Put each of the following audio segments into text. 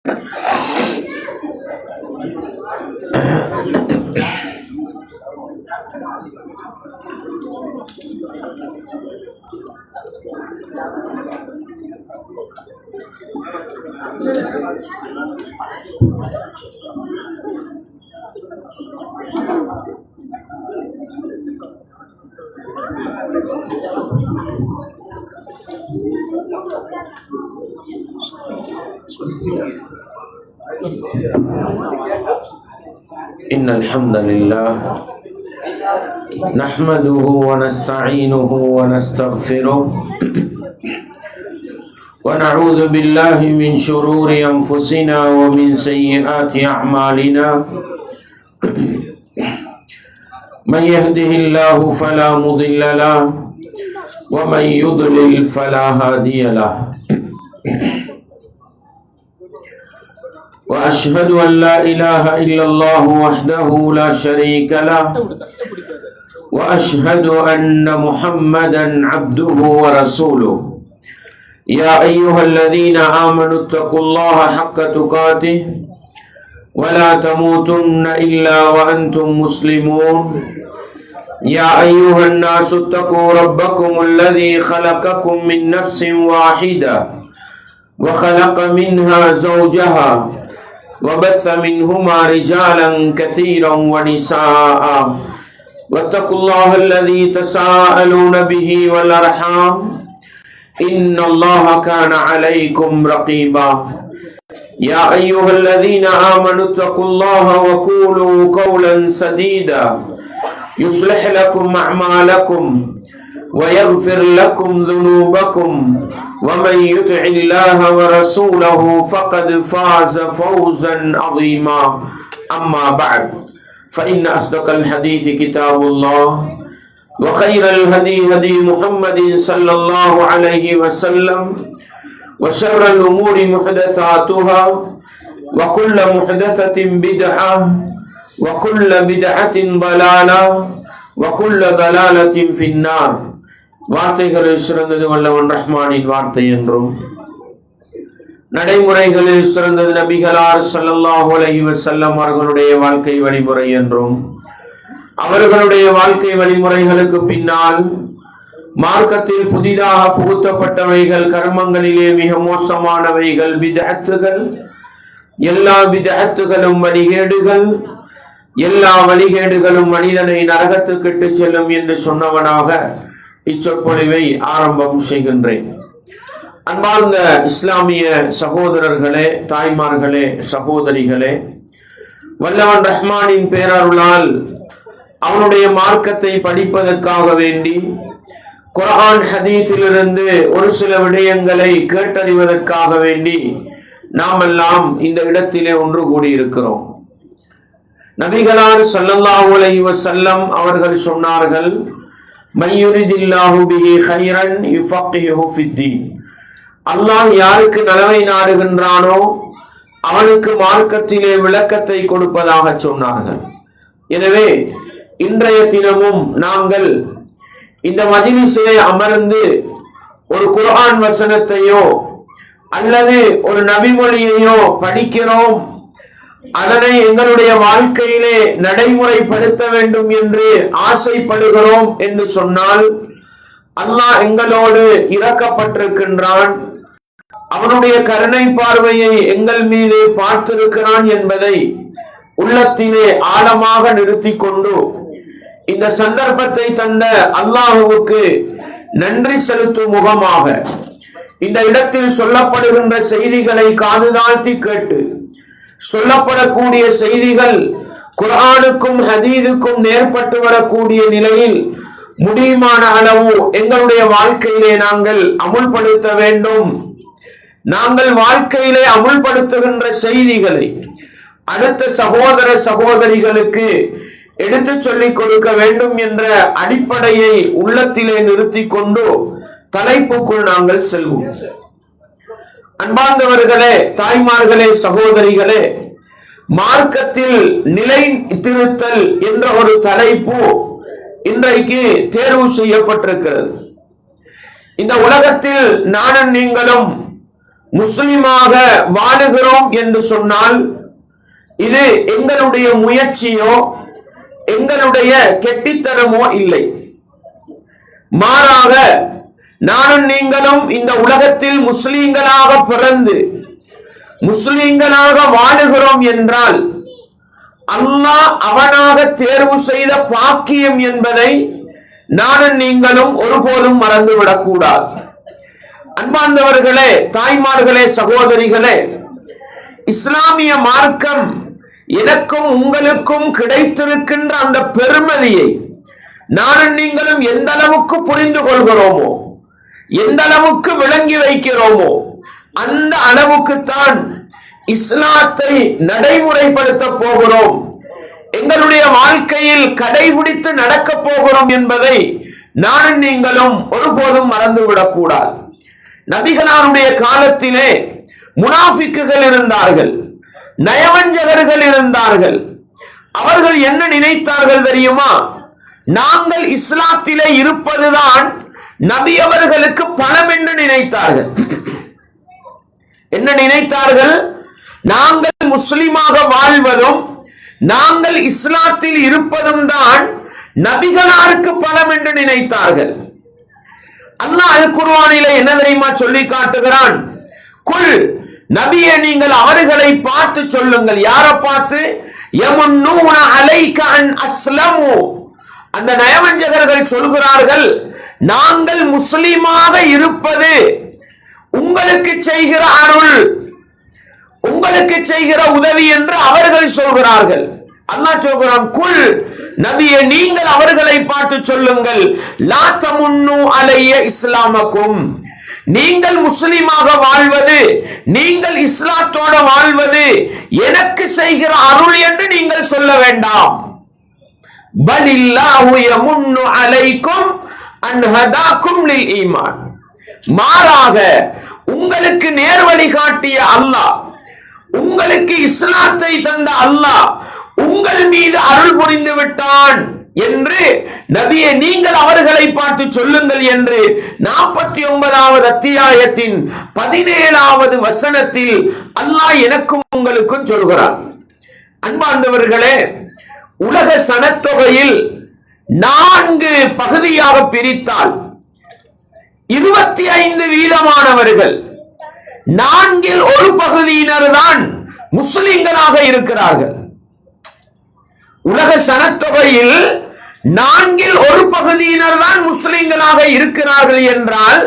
إن الحمد لله نحمده ونستعينه ونستغفره ونعوذ بالله من شرور أنفسنا ومن سيئات أعمالنا من يهده الله فلا مضل له ومن يضلل فلا هادي له وأشهد أن لا إله إلا الله وحده لا شريك له وأشهد أن محمدا عبده ورسوله يا أيها الذين آمنوا اتقوا الله حق تقاته ولا تموتن إلا وأنتم مسلمون يا أيها الناس اتقوا ربكم الذي خلقكم من نفس واحدة وخلق منها زوجها وبث منهما رجالا كثيرا ونساء واتقوا الله الذي تساءلون به والأرحام إن الله كان عليكم رقيبا يا أيها الذين آمنوا اتقوا الله وقولوا قولا سديدا يصلح لكم أعمالكم ويغفر لكم ذنوبكم ومن يطع الله ورسوله فقد فاز فوزا عظيما أما بعد فإن أصدق الحديث كتاب الله وخير الهدي هدي محمد صلى الله عليه وسلم وشر الأمور محدثاتها وكل محدثة بدعة وكل بدعة ضلالة وكل ضلالة في النار. வார்த்தைகளில் சிறந்தது வல்லவன் ரஹ்மானின் வார்த்தை என்றும் நடைமுறைகளில் சிறந்தது நபிகளார் ஸல்லல்லாஹு அலைஹி வஸல்லம் அவர்களுடைய வாழ்க்கை வழிமுறை என்றும் அவர்களுடைய வாழ்க்கை வழிமுறைகளுக்கு பின்னால் மார்க்கத்தில் புதிதாக புகுத்தப்பட்டவைகள் கர்மங்களிலே மிக மோசமானவைகள் பித்அத்துகள், எல்லா பித்அத்துகளும் வழிகேடுகள், எல்லா வழிகேடுகளும் மனிதனை நரகத்துக்கு இட்டுச் செல்லும் என்று சொன்னவனாக இச்சொற்பொழிவை ஆரம்பம் செய்கின்றேன். அன்பார்ந்த இஸ்லாமிய சகோதரர்களே, தாய்மார்களே, சகோதரிகளே, வல்லவன் ரஹ்மானின் பேரருளால் அவனுடைய மார்க்கத்தை படிப்பதற்காக வேண்டி குர்ஆன் ஹதீஸிலிருந்து ஒரு சில விடயங்களை கேட்டறிவதற்காக வேண்டி நாமெல்லாம் இந்த இடத்திலே ஒன்று கூடியிருக்கிறோம். நபிகளார் ஸல்லல்லாஹு அலைஹி வஸல்லம் அவர்கள் சொன்னார்கள், மய்யுரிதில்லாஹு பிஹி கைரன் யுஃபக்கிஹு ஃபித்தீன். அல்லாஹ் யாருக்கு நலவை நாடுகின்றானோ அவனுக்கு மார்க்கத்திலே விளக்கத்தை கொடுப்பதாக சொன்னார்கள். எனவே இன்றைய தினமும் நாங்கள் இந்த மஜ்லிஸிலே அமர்ந்து ஒரு குர்ஆன் வசனத்தையோ அல்லது ஒரு நபிமொழியையோ படிக்கிறோம், அதனை எங்களுடைய வாழ்க்கையிலே நடைமுறைப்படுத்த வேண்டும் என்று ஆசைப்படுகிறோம் என்று சொன்னால் அல்லாஹ் எங்களோடு இரக்கப்பட்டிருக்கின்றான், அவனுடைய கருணை பார்வையை எங்கள் மீது பார்த்திருக்கிறான் என்பதை உள்ளத்திலே ஆழமாக நிறுத்தி கொண்டு இந்த சந்தர்ப்பத்தை தந்த அல்லாஹுவுக்கு நன்றி செலுத்தும் முகமாக இந்த இடத்தில் சொல்லப்படுகின்ற செய்திகளை காதுதாழ்த்தி கேட்டு சொல்லப்படக்கூடிய செய்திகள் குர்ஆனுக்கும் ஹதீஸுக்கும் நேர்பட்டு வரக்கூடிய நிலையில் முடியுமான அளவு எங்களுடைய வாழ்க்கையிலே நாங்கள் அமுல்படுத்த வேண்டும். நாங்கள் வாழ்க்கையிலே அமுல்படுத்துகின்ற செய்திகளை அடுத்த சகோதர சகோதரிகளுக்கு எடுத்து சொல்லிக் கொடுக்க வேண்டும் என்ற அடிப்படையை உள்ளத்திலே நிறுத்தி கொண்டு தலைப்புக்குள் நாங்கள் செல்வோம். அன்பார்ந்தவர்களே, தாய்மார்களே, சகோதரிகளே, மார்க்கத்தில் நிலைத்திருத்தல் என்ற ஒரு தலைப்பு இன்றைக்கு தேர்வு செய்யப்பட்டிருக்கிறது. இந்த உலகத்தில் நானும் நீங்களும் முஸ்லிமாக வாழுகிறோம் என்று சொன்னால் இது எங்களுடைய முயற்சியோ எங்களுடைய கெட்டித்தனமோ இல்லை. மாறாக நானும் நீங்களும் இந்த உலகத்தில் முஸ்லிம்களாக பிறந்து முஸ்லிம்களாக வாழுகிறோம் என்றால் அல்லாஹ் அவனாக தேர்வு செய்த பாக்கியம் என்பதை நானும் நீங்களும் ஒருபோதும் மறந்துவிடக் கூடாது. அன்பார்ந்தவர்களே, தாய்மார்களே, சகோதரிகளே, இஸ்லாமிய மார்க்கம் எனக்கும் உங்களுக்கும் கிடைத்திருக்கின்ற அந்த பெருமதியை நானும் நீங்களும் எந்த அளவுக்கு புரிந்து கொள்கிறோமோ, எந்த அளவுக்கு விளங்கி வைக்கிறோமோ, அந்த அளவுக்குத்தான் இஸ்லாத்தை நடைமுறைப்படுத்த போகிறோம், எங்களுடைய வாழ்க்கையில் கடைபிடித்து நடக்க போகிறோம் என்பதை நானும் நீங்களும் ஒருபோதும் மறந்துவிடக் கூடாது. நபிகளாருடைய காலத்திலே முனாஃபிக்குகள் இருந்தார்கள், நயவஞ்சகர்கள் இருந்தார்கள். அவர்கள் என்ன நினைத்தார்கள் தெரியுமா? நாங்கள் இஸ்லாத்திலே இருப்பதுதான் நபி அவர்களுக்கு பலம் என்று நினைத்தார்கள். என்ன நினைத்தார்கள்? நாங்கள் முஸ்லிமாக வாழ்வதும் நாங்கள் இஸ்லாத்தில் இருப்பதும் தான் நபிகளாருக்கு பலம் என்று நினைத்தார்கள். அல்லாஹ் அல் குர்ஆனிலே என்ன தெரியுமா சொல்லி காட்டுகிறான்? குல், நபியே நீங்கள் அவர்களை பார்த்து சொல்லுங்கள். யாரை பார்த்து? யமுன்னூன அலைக அன் அஸ்லமு. அந்த நயவஞ்சகர்கள் சொல்கிறார்கள், நாங்கள் முஸ்லிமாக இருப்பது உங்களுக்கு செய்கிற அருள், உங்களுக்கு செய்கிற உதவி என்று அவர்கள் சொல்கிறார்கள். அல்லாஹ் சொல்கிறான், குல், நபியே நீங்கள் அவர்களை பார்த்து சொல்லுங்கள், லா தமுன்னு அலைய இஸ்லாமக்கும், நீங்கள் முஸ்லிமாக வாழ்வது, நீங்கள் இஸ்லாத்தோட வாழ்வது எனக்கு செய்கிற அருள் என்று நீங்கள் சொல்ல வேண்டாம். பலில்லாஹு யமுன்னு அலைக்கும் அன் ஹதாக்கும் லில் ஈமான். மாறாக உங்களுக்கு நேர்வழி காட்டிய அல்லாஹ், உங்களுக்கு இஸ்லாத்தை தந்த அல்லாஹ் உங்கள் மீது அருள் புரிந்து விட்டான் என்று நபியே நீங்கள் அவர்களை பார்த்து சொல்லுங்கள் என்று 49வது அத்தியாயத்தின் 17வது வசனத்தில் அல்லாஹ் எனக்கும் உங்களுக்கும் சொல்கிறார். அன்பார்ந்தவர்களே, உலக சனத்தொகையில் 4 பகுதியாக பிரித்தால் 25% 4ல் ஒரு பகுதியினர் தான் முஸ்லிம்களாக இருக்கிறார்கள். உலக சனத்தொகையில் 4ல் ஒரு பகுதியினர் தான் முஸ்லிம்களாக இருக்கிறார்கள் என்றால்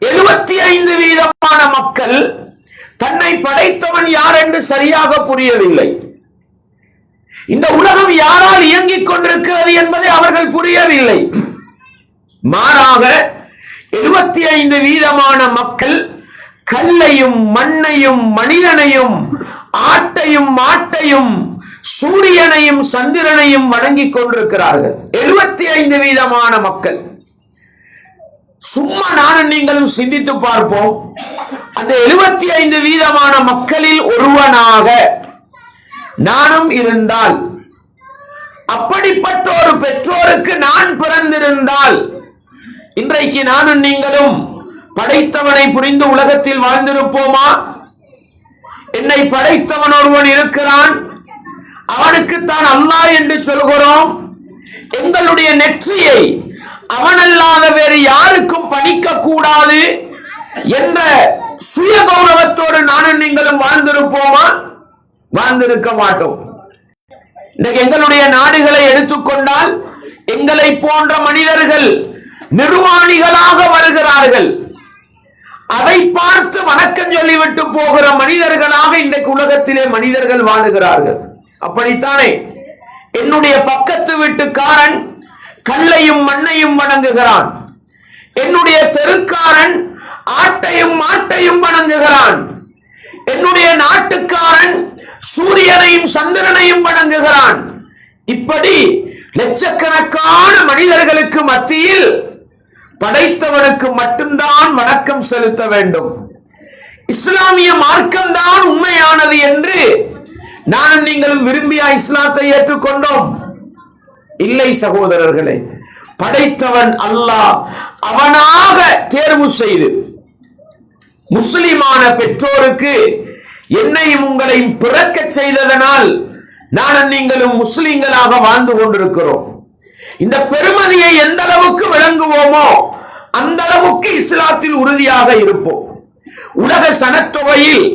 75% மக்கள் தன்னை படைத்தவன் யார் என்று சரியாக புரியவில்லை. இந்த உலகம் யாரால் இயங்கிக் கொண்டிருக்கிறது என்பதை அவர்கள் புரியவில்லை. மாறாக 75% மக்கள் கல்லையும் மண்ணையும் மனிதனையும் ஆட்டையும் மாட்டையும் சூரியனையும் சந்திரனையும் வணங்கிக் கொண்டிருக்கிறார்கள். 75% மக்கள். சும்மா நானும் நீங்களும் சிந்தித்து பார்ப்போம். அந்த 75% மக்களில் ஒருவனாக நானும் இருந்தால், அப்படிப்பட்ட ஒரு பெற்றோருக்கு நான் பிறந்திருந்தால், இன்றைக்கு நானும் நீங்களும் படைத்தவனை புரிந்து உலகத்தில் வாழ்ந்திருப்போமா? என்னை படைத்தவன் ஒருவன் இருக்கிறான், அவனுக்குத்தான் அல்லாஹ் என்று சொல்கிறோம். எங்களுடைய நெற்றியை அவனல்லாத வேறு யாருக்கும் பணிக்க கூடாது என்ற சுய கௌரவத்தோடு நானும் நீங்களும் வாழ்ந்திருப்போமா? வாழ்ந்திருக்க மாட்டோம். இன்னைக்கு எங்களுடைய நாடுகளை எடுத்துக்கொண்டால் எங்களை போன்ற மனிதர்கள் நிர்வாணிகளாக வருகிறார்கள். அதை பார்த்து வணக்கம் சொல்லிவிட்டு போகிற மனிதர்களாக இன்றைக்கு உலகத்திலே மனிதர்கள் வாழுகிறார்கள். அப்படித்தானே? என்னுடைய பக்கத்து வீட்டுக்காரன் கல்லையும் மண்ணையும் வணங்குகிறான், என்னுடைய தெருக்காரன் ஆட்டையும் மாட்டையும் வணங்குகிறான், என்னுடைய நாட்டுக்காரன் சூரியனையும் சந்திரனையும் வணங்குகிறான். இப்படி லட்சக்கணக்கான மனிதர்களுக்கு மத்தியில் படைத்தவனுக்கு மட்டும்தான் வணக்கம் செலுத்த வேண்டும். இஸ்லாமிய மார்க்கம் தான் உண்மையானது என்று நானும் நீங்களும் விரும்பியா இஸ்லாத்தை ஏற்றுக்கொண்டோம்? இல்லை சகோதரர்களே. படைத்தவன் அல்லாஹ் அவனாக தேர்வு செய்து முஸ்லிமான பெற்றோருக்கு என்னையும் உங்களையும் பிறக்க செய்ததனால் நானும் நீங்களும் முஸ்லிம்களாக வாழ்ந்து கொண்டிருக்கிறோம். இந்த பெருமதியை எந்த அளவுக்கு விளங்குவோமோ அந்த அளவுக்கு இஸ்லாத்தில் உறுதியாக இருப்போம். உலக சனத்தொகையில்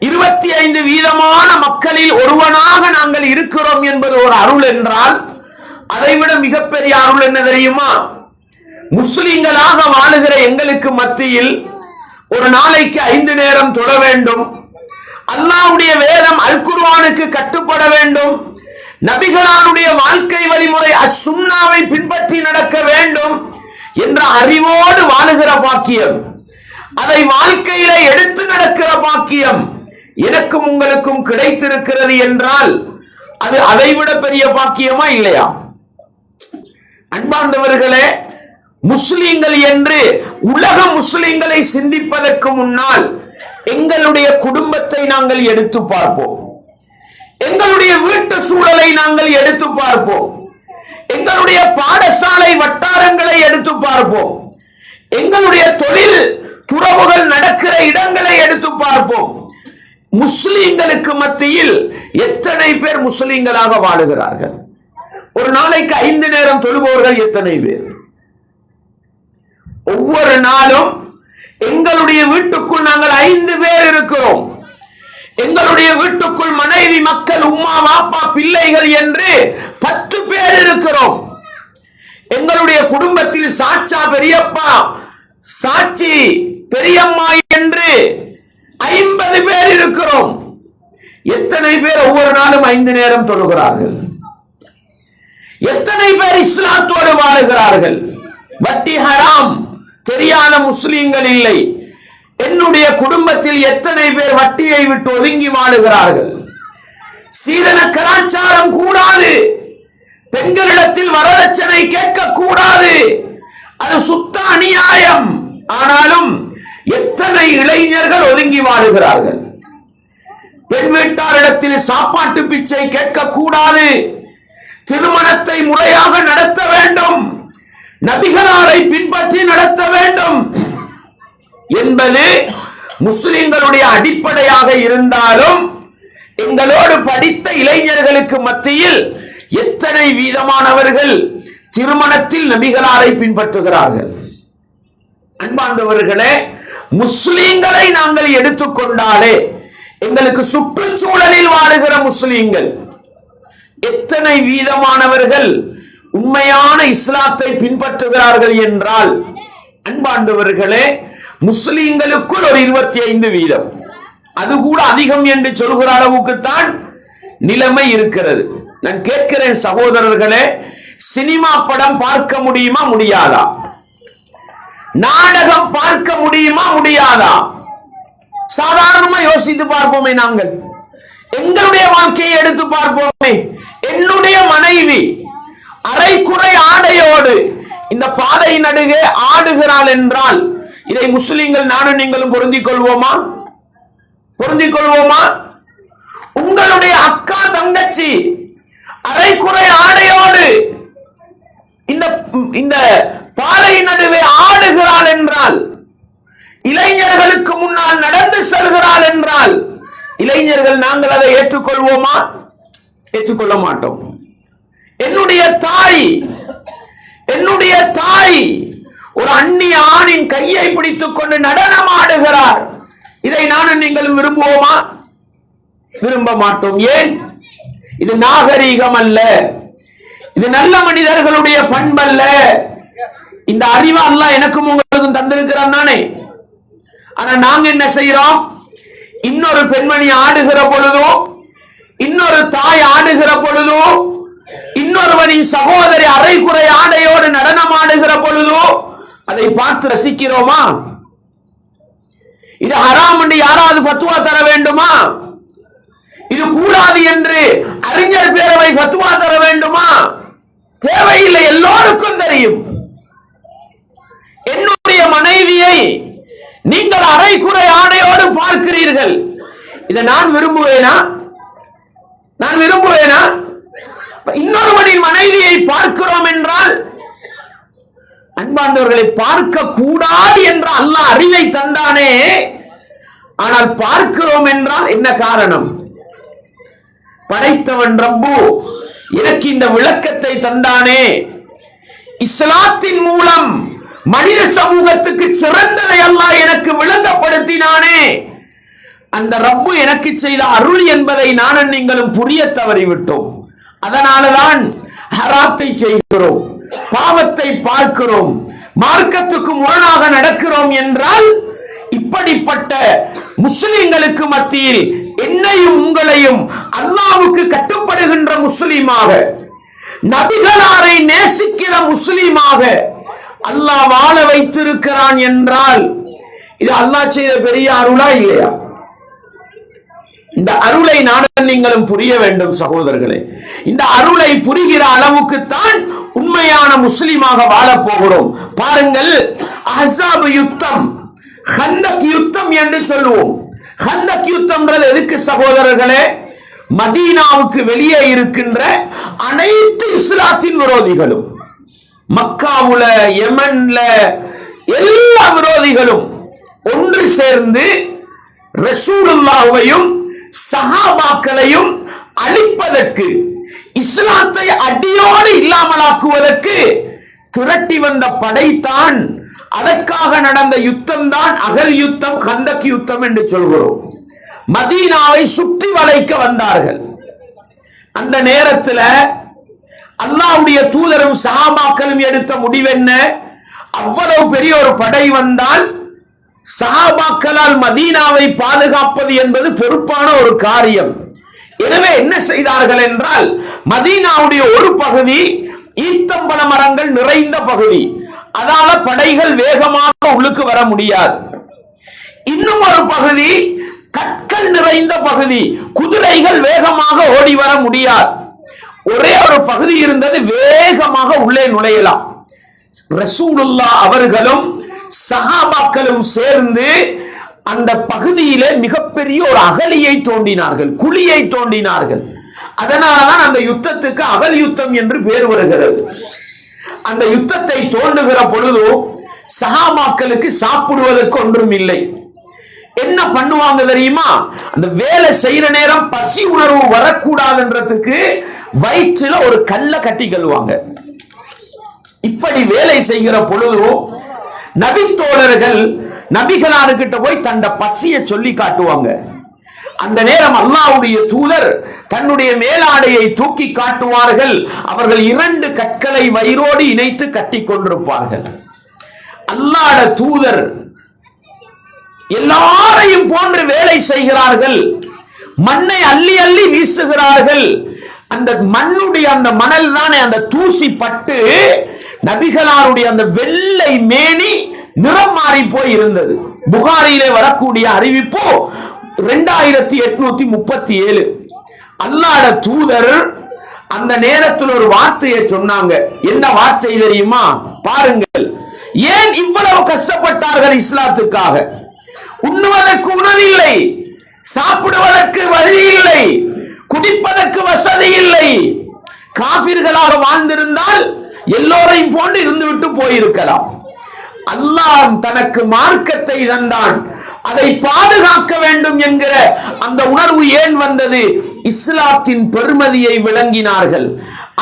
25% மக்களில் ஒருவனாக நாங்கள் இருக்கிறோம் என்பது ஒரு அருள் என்றால், அதைவிட மிகப்பெரிய அருள் என்ன தெரியுமா? முஸ்லிம்களாக வாழுகிற எங்களுக்கு மத்தியில் ஒரு நாளைக்கு 5 நேரம் தொழ வேண்டும், அல்லாஹ்வுடைய வேதம் அல் குர்ஆனுக்கு கட்டுப்பட வேண்டும், நபிகளாருடைய வாழ்க்கை வழிமுறை அஸ்-சுன்னாவை பின்பற்றி நடக்க வேண்டும் என்ற அறிவோடு வாழுகிற பாக்கியம், அதை வாழ்க்கையில எடுத்து நடக்கிற பாக்கியம் எனக்கும் உங்களுக்கும் கிடைத்திருக்கிறது என்றால் அது அதைவிட பெரிய பாக்கியமா இல்லையா? அன்பார்ந்தவர்களே, முஸ்லிம்கள் என்று உலக முஸ்லிம்களை சிந்திப்பதற்கு முன்னால் எங்களுடைய குடும்பத்தை நாங்கள் எடுத்து பார்ப்போம், எங்களுடைய வீட்டு சூழலை நாங்கள் எடுத்து பார்ப்போம், எங்களுடைய பாடசாலை வட்டாரங்களை எடுத்து பார்ப்போம், எங்களுடைய தொழில் துறவுகள் நடக்கிற இடங்களை எடுத்து பார்ப்போம். முஸ்லிம்களுக்கு மத்தியில் எத்தனை பேர் முஸ்லிம்களாக வாழுகிறார்கள்? ஒரு நாளைக்கு 5 நேரம் தொழுபவர்கள் எத்தனை பேர்? ஒவ்வொரு நாளும் எங்களுடைய வீட்டுக்குள் நாங்கள் 5 பேர் இருக்கிறோம். எங்களுடைய வீட்டுக்குள் மனைவி, மக்கள், உம்மா, வாப்பா, பிள்ளைகள் என்று 10 பேர் இருக்கிறோம். எங்களுடைய குடும்பத்தில் சாச்சா, பெரியப்பா, சாட்சி, பெரியம்மா என்று 50 பேர் இருக்கிறோம். எத்தனை பேர் ஒவ்வொரு நாளும் 5 நேரம் தொழுகிறார்கள்? எத்தனை பேர் இஸ்லாத்தோடு வாழுகிறார்கள்? வட்டி ஹராம் தெரியாத முஸ்லிம்கள் இல்லை. என்னுடைய குடும்பத்தில் எத்தனை பேர் வட்டியை விட்டு ஒதுங்கி வாழுகிறார்கள்? சீதன கலாச்சாரம் கூடாது, பெண்களிடத்தில் வரதட்சணை கேட்க கூடாது, அது சுத்த அநியாயம். ஆனாலும் எத்தனை இளைஞர்கள் ஒதுங்கி வாழுகிறார்கள்? பெண் வீட்டாரிடத்தில் சாப்பாட்டு பிச்சை கேட்க கூடாது, திருமணத்தை முறையாக நடத்த வேண்டும், நபிகளாரை பின்பற்றி நடத்த வேண்டும் என்பது முஸ்லிம்களுடைய அடிப்படையாக இருந்தாலும், எங்களோடு படித்த இளைஞர்களுக்கு மத்தியில் எத்தனை வீதமானவர்கள் திருமணத்தில் நபிகளாரை பின்பற்றுகிறார்கள்? அன்பார்ந்தவர்களே, முஸ்லிம்களை நாங்கள் எடுத்துக்கொண்டாலே எங்களுக்கு சுற்றுச்சூழலில் வாழுகிற முஸ்லிம்கள் எத்தனை வீதமானவர்கள் உண்மையான இஸ்லாத்தை பின்பற்றுகிறார்கள் என்றால், அன்பார்ந்தவர்களே, முஸ்லிம்களுக்குள் ஒரு 25%, அது கூட அதிகம் என்று சொல்கிற அளவுக்குத்தான் நிலைமை இருக்கிறது. நான் கேட்கிறேன் சகோதரர்களே, சினிமா படம் பார்க்க முடியுமா முடியாதா? நாடகம் பார்க்க முடியுமா முடியாதா? சாதாரணமா யோசித்து பார்ப்போமே. நாங்கள் எங்களுடைய வாழ்க்கையை எடுத்து பார்ப்போமே. என்னுடைய மனைவி அரைக்குறை ஆடையோடு இந்த பாதை நடுவே ஆடுகிறாள் என்றால் இதை முஸ்லிம்கள் நானும் நீங்களும் பொருந்திக் கொள்வோமா? பொருந்திக் கொள்வோமா? உங்களுடைய அக்கா, தங்கச்சி அரைக்குறை ஆடையோடு இந்த பாதை நடுவே ஆடுகிறாள் என்றால், இளைஞர்களுக்கு முன்னால் நடந்து செல்கிறாள் என்றால், இளைஞர்கள் நாங்கள் அதை ஏற்றுக்கொள்வோமா? ஏற்றுக்கொள்ள மாட்டோம். என்னுடைய தாய் ஒரு அந்நிய ஆணின் கையை பிடித்துக் கொண்டு நடனம் ஆடுகிறார், இதை நானும் நீங்களும் விரும்புவோமா? விரும்ப மாட்டோம். ஏன்? இது நாகரீகம் அல்ல, இது நல்ல மனிதர்களுடைய பண்பல்ல. இந்த அறிவு அல்லாஹ் எனக்கும் உங்களுக்கும் தந்திருக்கிறான் தானே. ஆனா நாங்க என்ன செய்யறோம்? இன்னொரு பெண்மணி ஆடுகிற பொழுதோ, இன்னொரு தாய் ஆடுகிற பொழுதோ, இன்னொருவனின் சகோதரி அரைக்குறை ஆடையோடு நடனம் ஆடுகிற பொழுதோ அதை பார்த்து ரசிக்கிறோமா? இது ஹராம் என்று யாராவது ஃபத்வா தர வேண்டுமா? இது கூடாது என்று அறிஞர் பேரவை ஃபத்வா தர வேண்டுமா? தேவையில்லை, எல்லோருக்கும் தெரியும். என்னுடைய மனைவியை நீங்கள் அரைக்குறை ஆடையோடு பார்க்கிறீர்கள், இதை நான் விரும்புவேனா? நான் விரும்புவேனா? இன்னொருவனின் மனைவியை பார்க்கிறோம் என்றால், அன்பார்ந்தவர்களை பார்க்க கூடாது என்ற அல்லாஹ் அறிவை தந்தானே, ஆனால் பார்க்கிறோம் என்றால் என்ன காரணம்? படைத்தவன் ரப்பு எனக்கு இந்த விளக்கத்தை தந்தானே, இஸ்லாத்தின் மூலம் மனித சமூகத்துக்கு சிறந்ததை அல்லாஹ் எனக்கு விளங்கப்படுத்தினானே, அந்த ரப்பு எனக்கு செய்த அருள் என்பதை நானும் நீங்களும் புரிய தவறிவிட்டோம். அதனாலதான் ஹராத்தை செய்கிறோம், பாவத்தை பார்க்கிறோம், மார்க்கத்துக்கு முரணாக நடக்கிறோம் என்றால் இப்படிப்பட்ட முஸ்லிம்களுக்கு மத்தியில் என்னையும் உங்களையும் அல்லாஹ்வுக்கு கட்டுப்படுகின்ற முஸ்லிமாக, நபிகளாரை நேசிக்கிற முஸ்லிமாக அல்லாஹ் வாழ வைத்திருக்கிறான் என்றால் இது அல்லாஹ் செய்த பெரிய அருளா இல்லையா? இந்த அருளை நானும் நீங்களும் புரிய வேண்டும் சகோதரர்களே. இந்த அருளை புரிகிற அளவுக்கு தான் உண்மையான முஸ்லிமாக வாழ போகிறோம். பாருங்கள், அஹ்ஸாப் யுத்தம், கந்தக் யுத்தம் என்று சொல்லுவோம். கந்தக் யுத்தம் எதுக்கு சகோதரர்களே? மதீனாவுக்கு வெளியே இருக்கின்ற அனைத்து இஸ்லாத்தின் விரோதிகளும், மக்காவுல, யமன்ல எல்லா விரோதிகளும் ஒன்று சேர்ந்து ரசூலுல்லாஹ்வையும் சஹாபாக்களையும் அழிப்பதற்கு, இஸ்லாத்தை அடியோடு இல்லாமலாக்குவதற்கு திரட்டி வந்த படைத்தான். அதற்காக நடந்த யுத்தம் தான் அகல் யுத்தம், கந்தக் யுத்தம் என்று சொல்கிறோம். மதீனாவை சுற்றி வளைக்க வந்தார்கள். அந்த நேரத்தில் அல்லாஹ்வுடைய தூதரும் சஹாபாக்களும் எடுத்த முடிவென்ன? அவ்வளவு பெரிய ஒரு படை வந்தால் சஹாபாக்களால் மதீனாவை பாதுகாப்பது என்பது பொறுப்பான ஒரு காரியம். எனவே என்ன செய்தார்கள் என்றால், மதீனாவுடைய ஒரு பகுதி ஈத்தம்பழ மரங்கள் நிறைந்த பகுதி, அதால படைகள் வேகமாக உள்ளுக்கு வர முடியாது. இன்னும் ஒரு பகுதி கற்கள் நிறைந்த பகுதி, குதிரைகள் வேகமாக ஓடி வர முடியாது. ஒரே ஒரு பகுதி இருந்தது, வேகமாக உள்ளே நுழையலாம். ரசூலுல்லாஹ் அவர்களும் சஹாபாக்களும் சேர்ந்து அந்த பகுதியிலே மிகப்பெரிய ஒரு அகழியை தோண்டினார்கள், குழியை தோண்டினார்கள். அதனாலதான் அந்த யுத்தத்துக்கு அகல் யுத்தம் என்று பெயர் வருகிறது. அந்த யுத்தத்தை தோண்டுகிற பொழுது சஹாபாக்களுக்கு சாப்பிடுவதற்கு ஒன்றும் இல்லை. என்ன பண்ணுவாங்க தெரியுமா? அந்த வேலை செய்யற நேரம் பசி உணர்வு வரக்கூடாதுன்றதுக்கு வயிற்றுல ஒரு கல்லை கட்டி கழுவாங்க. இப்படி வேலை செய்கிற பொழுது நபி தோழர்கள் நபிகளார்கிட்ட போய் தன்னுடைய பசியை சொல்லி காட்டுவாங்க. அந்த நேரம் அல்லாஹ்வுடைய தூதர் தன்னுடைய மேலாடையை தூக்கி காட்டுவார்கள். அவர்கள் 2 கற்களை வயிறோடு இணைத்து கட்டி கொண்டிருப்பார்கள். அல்லாஹ்வுடைய தூதர் எல்லாரையும் போன்று வேலை செய்கிறார்கள். மண்ணை அள்ளி அள்ளி வீசுகிறார்கள். அந்த மண்ணுடைய அந்த மணல் தானே, அந்த தூசி பட்டு நபிகளாருடைய அந்த வெள்ளை மேனி நிறம் மாறி போய் இருந்தது. புகாரியிலே வரக்கூடிய அறிவிப்பு 2837. அல்லாஹ்வுடைய தூதர் அந்த நேரத்தில் ஒரு வார்த்தையை சொன்னாங்க. என்ன வார்த்தை தெரியுமா? பாருங்கள், ஏன் இவ்வளவு கஷ்டப்பட்டார்கள் இஸ்லாத்துக்காக? உண்ணுவதற்கு உணவில்லை, சாப்பிடுவதற்கு வழி இல்லை, குடிப்பதற்கு வசதி இல்லை. காபிர்களாக வாழ்ந்திருந்தால் எல்லோரையும் போன்று இருந்துவிட்டு போயிருக்கலாம். அல்லாஹ் தனக்கு மார்க்கத்தை தந்தான், அதை பாதுகாக்க வேண்டும் என்கிற அந்த உணர்வு ஏன் வந்தது? இஸ்லாத்தின் பெருமதியை விளங்கினார்கள்,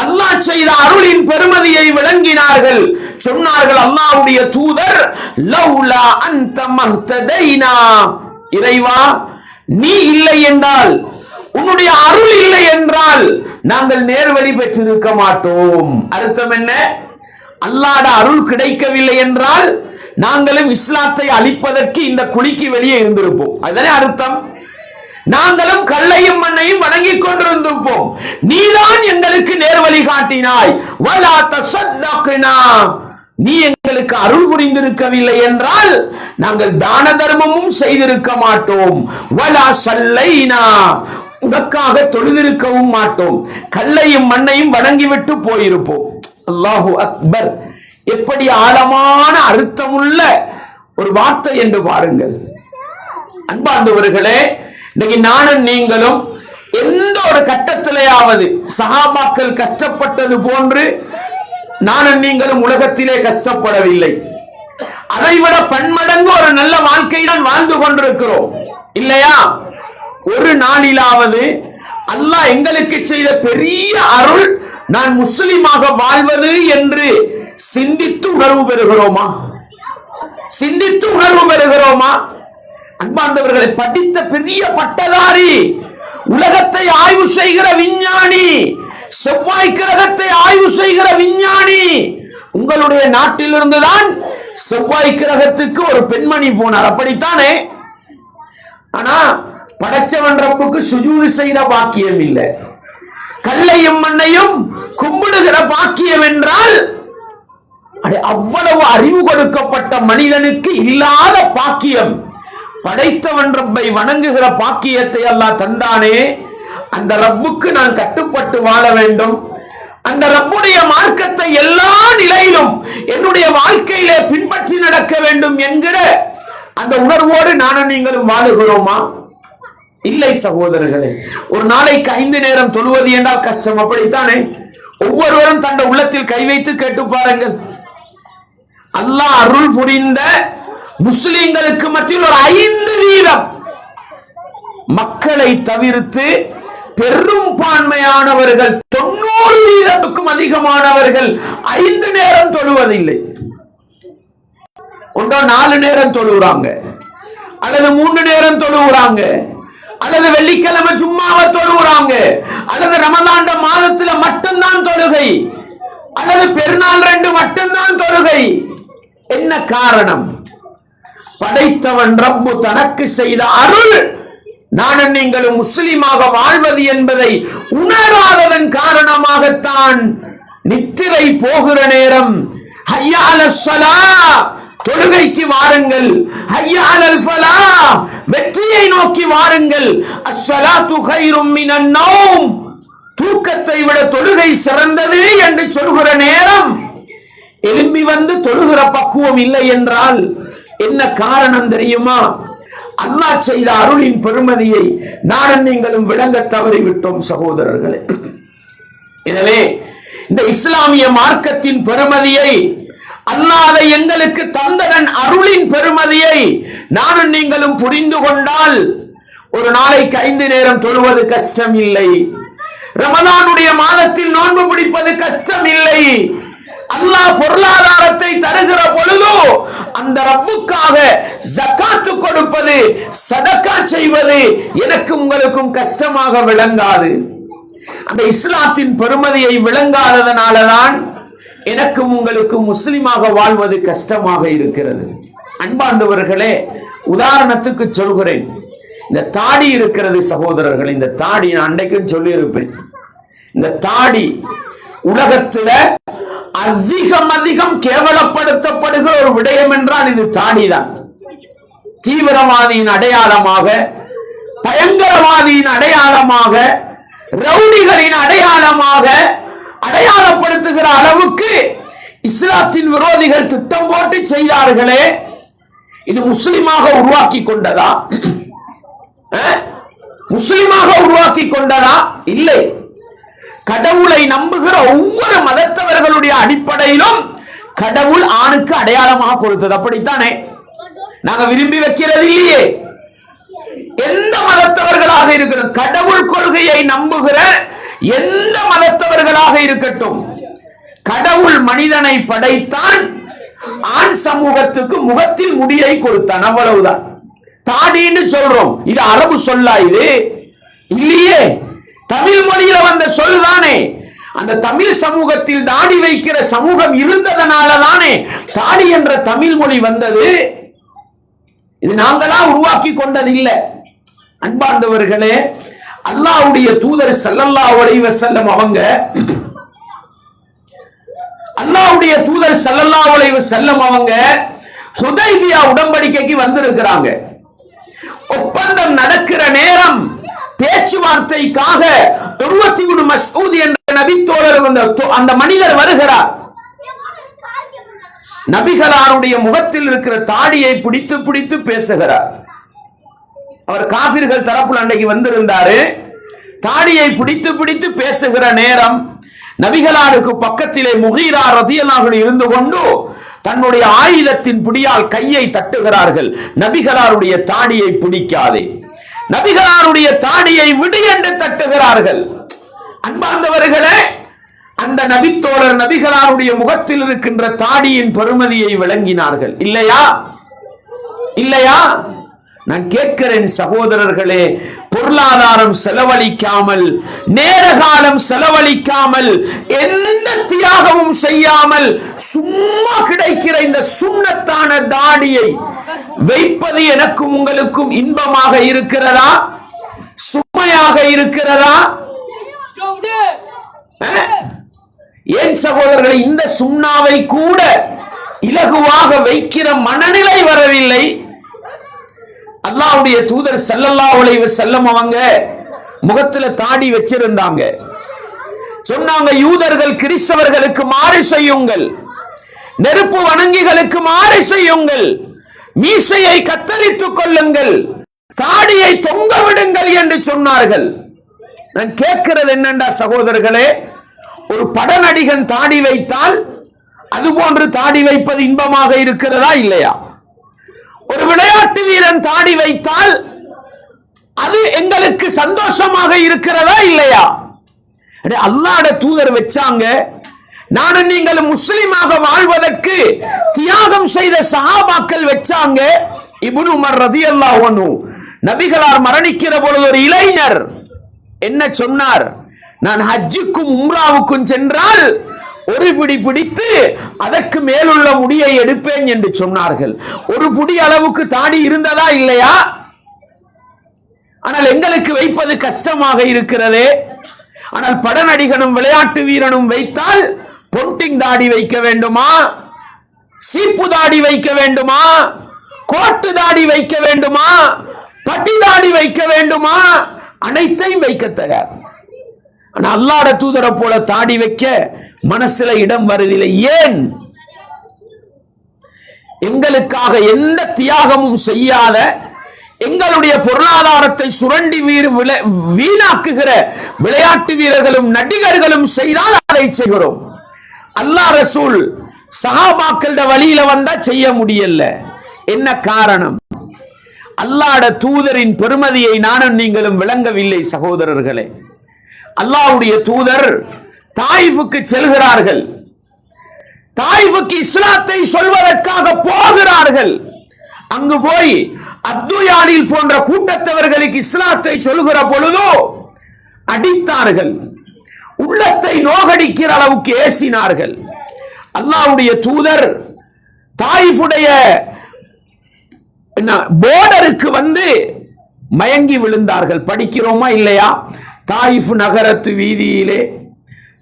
அல்லாஹ் செய்த அருளின் பெருமதியை விளங்கினார்கள். சொன்னார்கள் அல்லாஹ்வுடைய தூதர், லௌலா அன்த மஹ்ததைனா, இறைவா நீ இல்லை என்றால், உன்னுடைய அருள் இல்லை என்றால் நாங்கள் நேர்வழி பெற்றிருக்க மாட்டோம். அர்த்தம் என்ன? அல்லாஹ்வுடைய அருள் கிடைக்கவில்லை என்றால் நாங்களும் இஸ்லாத்தை அழிப்பதற்கு இந்த குழிக்கு வெளியே இருந்திருப்போம். அதுதானே அர்த்தம். நாங்களும் கல்லையும் மண்ணையும் வணங்கிக் கொண்டிருந்திருப்போம். நீதான் எங்களுக்கு நேர்வழி காட்டினாய். வலா தஸத்தக்னா, நீ எங்களுக்கு அருள் புரிந்திருக்கவில்லை என்றால் நாங்கள் தான தர்மமும் செய்திருக்க மாட்டோம். வலா சல்லைனா, உனக்காக தொழுதிருக்கவும் மாட்டோம். கல்லையும் மண்ணையும் வணங்கிவிட்டு போயிருப்போம். அல்லாஹு அக்பர்! எப்படி ஆழமான அர்த்தமுள்ள ஒரு வார்த்தை என்று பாருங்கள். அன்பார்ந்தவர்களே, இன்னைக்கு நானும் நீங்களும் எந்த ஒரு கட்டத்திலேயாவது சஹாபாக்கள் கஷ்டப்பட்டது போன்று நானும் நீங்களும் உலகத்திலே கஷ்டப்படவில்லை. அதைவிட பன்மடங்கு ஒரு நல்ல வாழ்க்கை தான் வாழ்ந்து கொண்டிருக்கிறோம். இல்லையா? ஒரு நாளிலாவது அல்லாஹ் எங்களுக்கு செய்த பெரிய அருள் நான் முஸ்லிமாக வாழ்வது என்று சிந்தித்து உணர்வு பெறுகிறோமா? சிந்தித்து உணர்வு பெறுகிறோமா? அன்பார்ந்தவர்களை, படித்த பெரிய பட்டதாரி, உலகத்தை ஆய்வு செய்கிற விஞ்ஞானி, செவ்வாய் கிரகத்தை ஆய்வு செய்கிற விஞ்ஞானி, உங்களுடைய நாட்டிலிருந்துதான் செவ்வாய் கிரகத்துக்கு ஒரு பெண்மணி போனார், அப்படித்தானே? ஆனா படைச்சவன் ரப்புக்கு சுஜூது செய்த பாக்கியம் இல்லை. கல்லையும் மண்ணையும் கும்பிடுகிற பாக்கியம் என்றால் அவ்வளவு அறிவு கொடுக்கப்பட்ட மனிதனுக்கு இல்லாத பாக்கியம். படைத்தவன் ரப்பை வணங்குகிற பாக்கியத்தை அல்லாஹ் தந்தானே, அந்த ரப்புக்கு நான் கட்டுப்பட்டு வாழ வேண்டும், அந்த ரப்புடைய மார்க்கத்தை எல்லா நிலையிலும் என்னுடைய வாழ்க்கையிலே பின்பற்றி நடக்க வேண்டும் என்கிற அந்த உணர்வோடு நானும் நீங்களும் வாழுகிறோமா? இல்லை சகோதரர்களே. ஒரு நாளைக்கு 5 நேரம் தொழுவது என்றால் கஷ்டம், அப்படித்தானே? ஒவ்வொருவரும் தன் உள்ளத்தில் கை வைத்து கேட்டு பாருங்கள். அல்லாஹ் அருள் புரிந்த முஸ்லிம்களுக்கு மத்தியில் ஒரு 5% மக்களை தவிர்த்து பெரும்பான்மையானவர்கள் 90%க்கும் அதிகமானவர்கள் 5 நேரம் தொழுவதில்லை. ஒன்றோ 4 நேரம் தொழுகிறாங்க, அல்லது 3 நேரம் தொழுகிறாங்க, அல்லது வெள்ளிக்கிழமை சும்மாவை தொழுகிறாங்க, அல்லது ரமலான் மாதத்துல மட்டும்தான் தொழுகை, அல்லது பெருநாள் 2 மட்டும்தான் தொழுகை. என்ன காரணம்? படைத்தவன் ரப்பு தனக்கு செய்த அருள் நானும் நீங்களும் முஸ்லிமாக வாழ்வது என்பதை உணராததன் காரணமாகத்தான் நித்திரை போகிற நேரம் ஹய்யா அலஸ் ஸலாஹ், தொழுகைக்கு வாருங்கள், ஹய்யா அலல் ஃபலாஹ், வெற்றியை நோக்கி வாருங்கள், அஸ்ஸலாத்து கைரும் மினன் நௌம், தூக்கத்தை விட தொழுகை சிறந்தது என்று சொல்கிற நேரம் எழும்பி வந்து தொழுகிற பக்குவம் இல்லை என்றால் என்ன காரணம் தெரியுமா? அல்லாஹ் செய்த அருளின் பெருமதியை நானும் நீங்களும் விளங்க தவறிவிட்டோம் சகோதரர்களே. எனவே இந்த இஸ்லாமிய மார்க்கத்தின் பெருமதியை, அல்லாஹ் எங்களுக்கு தந்ததன் அருளின் பெருமதியை நானும் நீங்களும் புரிந்து கொண்டால் ஒரு நாளைக்கு 5 நேரம் தொழுவது கஷ்டம் இல்லை, ரமலானுடைய மாதத்தில் நோன்பு பிடிப்பது கஷ்டம் இல்லை. அல்லாஹ் பொருளாதாரத்தை தருகிற பொழுது அந்த ரப்புக்காக ஜகாத் கொடுப்பது, சதகா செய்வது எனக்கு உங்களுக்கும் கஷ்டமாக விளங்காது. அந்த இஸ்லாத்தின் பெருமதியை விளங்காததனாலதான் எனக்கும் உங்களுக்கும் முஸ்லிமாக வாழ்வது கஷ்டமாக இருக்கிறது. அன்பார்ந்தவர்களே, உதாரணத்துக்கு சொல்கிறேன். இந்த தாடி இருக்கிறது சகோதரர்கள், இந்த தாடி நான் அன்றைக்கும் சொல்லியிருப்பேன். இந்த தாடி உலகத்துல அதிகம் கேவலப்படுத்தப்படுகிற ஒரு விடயம் என்றால் இது தாடிதான். தீவிரவாதியின் அடையாளமாக, பயங்கரவாதியின் அடையாளமாக, ரவுடிகளின் அடையாளமாக அடையாளப்படுத்துகிற அளவுக்கு இஸ்லாத்தின் விரோதிகள் திட்டம் போட்டு செய்தார்களே, இது முஸ்லிமாக உருவாக்கி கொண்டதா? முஸ்லிமாக உருவாக்கி கொண்டதா? இல்லை. கடவுளை நம்புகிற ஒவ்வொரு மதத்தவர்களுடைய அடிப்படையிலும் கடவுள் ஆணுக்கு அடையாளமாக கொடுத்தது, அப்படித்தானே? நாங்க விரும்பி வைக்கிறது இல்லையே. எந்த மதத்தவர்களாக இருக்கட்டும், கடவுள் கொள்கையை நம்புகிற எந்த மதத்தவர்களாக இருக்கட்டும், கடவுள் மனிதனை படைத்தான், ஆண் சமூகத்துக்கு முகத்தில் முடியை கொடுத்தான், அவ்வளவுதான். தாடின்னு சொல்றோம், இது அரபு சொல்லா? இது இல்லையே, தமிழ் மொழியில வந்த சொல்லுதானே. அந்த தமிழ் சமூகத்தில் தாடி வைக்கிற சமூகம் இருந்ததனால தானே தாடி என்ற தமிழ் மொழி வந்தது. இது நாங்களா உருவாக்கி கொண்டதில்லை. அன்பார்ந்தவர்களே, அல்லாஹ்வுடைய தூதர் ஸல்லல்லாஹு அலைஹி வஸல்லம் அவங்க, அல்லாஹ்வுடைய தூதர் ஸல்லல்லாஹு அலைஹி வஸல்லம் அவங்க ஹுதைபியா உடன்படிக்கைக்கு வந்திருக்கிறாங்க. ஒப்பந்தம் நடக்கிற நேரம் பேச்சுவார்த்தைக்காக உர்வத் இப்னு மஸ்ஊத் என்ற நபி தோழர் அந்த மனிதர் வருகிறார். நபிகளாருடைய முகத்தில் இருக்கிற தாடியை பிடித்து பிடித்து பேசுகிறார். அவர் காபிர்கள் தரப்புல அன்றைக்கு வந்திருந்தாரு. தாடியை பிடித்து பிடித்து பேசுகிற நேரம் நபிகளாருக்கு பக்கத்திலே முகீரா ரலியல்லாஹு அன்ஹு இருந்து கொண்டு தன்னுடைய ஆயுதத்தின் பிடியால் கையை தட்டுகிறார்கள். நபிகளாருடைய தாடியை பிடிக்காதே, நபிகளாருடைய தாடியை விடு என்று தட்டுகிறார்கள். அன்பார்ந்தவர்களே, அந்த நபித்தோழர் நபிகளாருடைய முகத்தில் இருக்கின்ற தாடியின் பெருமதியை விளங்கினார்கள். இல்லையா? இல்லையா? நான் கேட்கிறேன் சகோதரர்களே, பொருளாதாரம் செலவழிக்காமல், நேர காலம் செலவழிக்காமல், எந்த தியாகமும் செய்யாமல் சும்மா கிடைக்கிற இந்த சுன்னத்தான தாடியை வைப்பது எனக்கும் உங்களுக்கும் இன்பமாக இருக்கிறதா? சுமையாக இருக்கிறதா? ஏன் சகோதரர்களை, இந்த சுண்ணாவை கூட இலகுவாக வைக்கிற மனநிலை வரவில்லை. அல்லாஹ்வுடைய தூதர் ஸல்லல்லாஹு அலைஹி வஸல்லம் அவங்க முகத்துல தாடி வச்சிருந்தாங்க. சொன்னாங்க, யூதர்கள் கிறிஸ்தவர்களுக்கு மாறு செய்யுங்கள், நெருப்பு வணங்கிகளுக்கு மாறு செய்யுங்கள், மீசையை கத்தரித்துக் கொள்ளுங்கள், தாடியை தொங்க விடுங்கள் என்று சொன்னார்கள். நான் கேட்கிறது என்னண்டா சகோதரர்களே, ஒரு பட நடிகன் தாடி வைத்தால் அதுபோன்று தாடி வைப்பது இன்பமாக இருக்கிறதா இல்லையா? ஒரு விளையாட்டு வீரன் தாடி வைத்தால் அது எங்களுக்கு சந்தோஷமாக இருக்கிறதா இல்லையா? அல்லாஹ்வுடைய தூதர் வச்சாங்க. நானும் நீங்களும் முஸ்லிமாக வாழ்வதற்கு தியாகம் செய்த சஹாபாக்கள் வச்சாங்க. இப்னு உமர் ரலியல்லாஹு அன்ஹு நபிகளார் மரணிக்கிற பொழுது ஒரு இளைஞர் என்ன சொன்னார்? நான் ஹஜ்ஜுக்கும் உம்ராவுக்கும் சென்றால் ஒரு பிடி பிடித்து அதற்கு மேலுள்ள முடியை எடுப்பேன் என்று சொன்னார்கள். ஒரு புடி அளவுக்கு தாடி இருந்ததா இல்லையா? ஆனால் எங்களுக்கு வைப்பது கஷ்டமாக இருக்கிறதே. ஆனால் பட நடிகனும் விளையாட்டு வீரனும் வைத்தால் பொண்டிங் தாடி வைக்க வேண்டுமா, சீப்பு தாடி வைக்க வேண்டுமா, கோட்டு தாடி வைக்க வேண்டுமா, பட்டி தாடி வைக்க வேண்டுமா, அனைத்தையும் வைக்க தயார். ஆனா அல்லாஹ்வுடைய தூதரை போல தாடி வைக்க மனசுல இடம் வருவதில்லை. ஏன்? எங்களுக்காக எந்த தியாகமும் செய்யாத, எங்களுடைய பொருளாதாரத்தை சுரண்டி வீணாக்குகிற விளையாட்டு வீரர்களும் நடிகர்களும் செய்தால் அதை செய்கிறோம். அல்லாஹ் ரசூல் சஹாபாக்களோட வழியில வந்தா செய்ய முடியல. என்ன காரணம்? அல்லாஹ்வுடைய தூதரின் பெருமதியை நானும் நீங்களும் விளங்கவில்லை சகோதரர்களே. அல்லாஹ்வுடைய தூதர் தாயிஃபுக்கு செல்கிறார்கள். தாயிஃபுக்கு இஸ்லாத்தை சொல்வதற்காக போகிறார்கள். அங்கு போய் அப்துயாலில் போன்ற கூட்டத்தவர்களுக்கு இஸ்லாத்தை சொல்கிற பொழுதோ அடித்தார்கள், உள்ளத்தை நோகடிக்கிற அளவுக்கு ஏசினார்கள். அல்லாஹ்வுடைய தூதர் தாயிஃபுடைய போர்டருக்கு வந்து மயங்கி விழுந்தார்கள். படிக்கிறோமா இல்லையா? தாயிஃப் நகரத்து வீதியிலே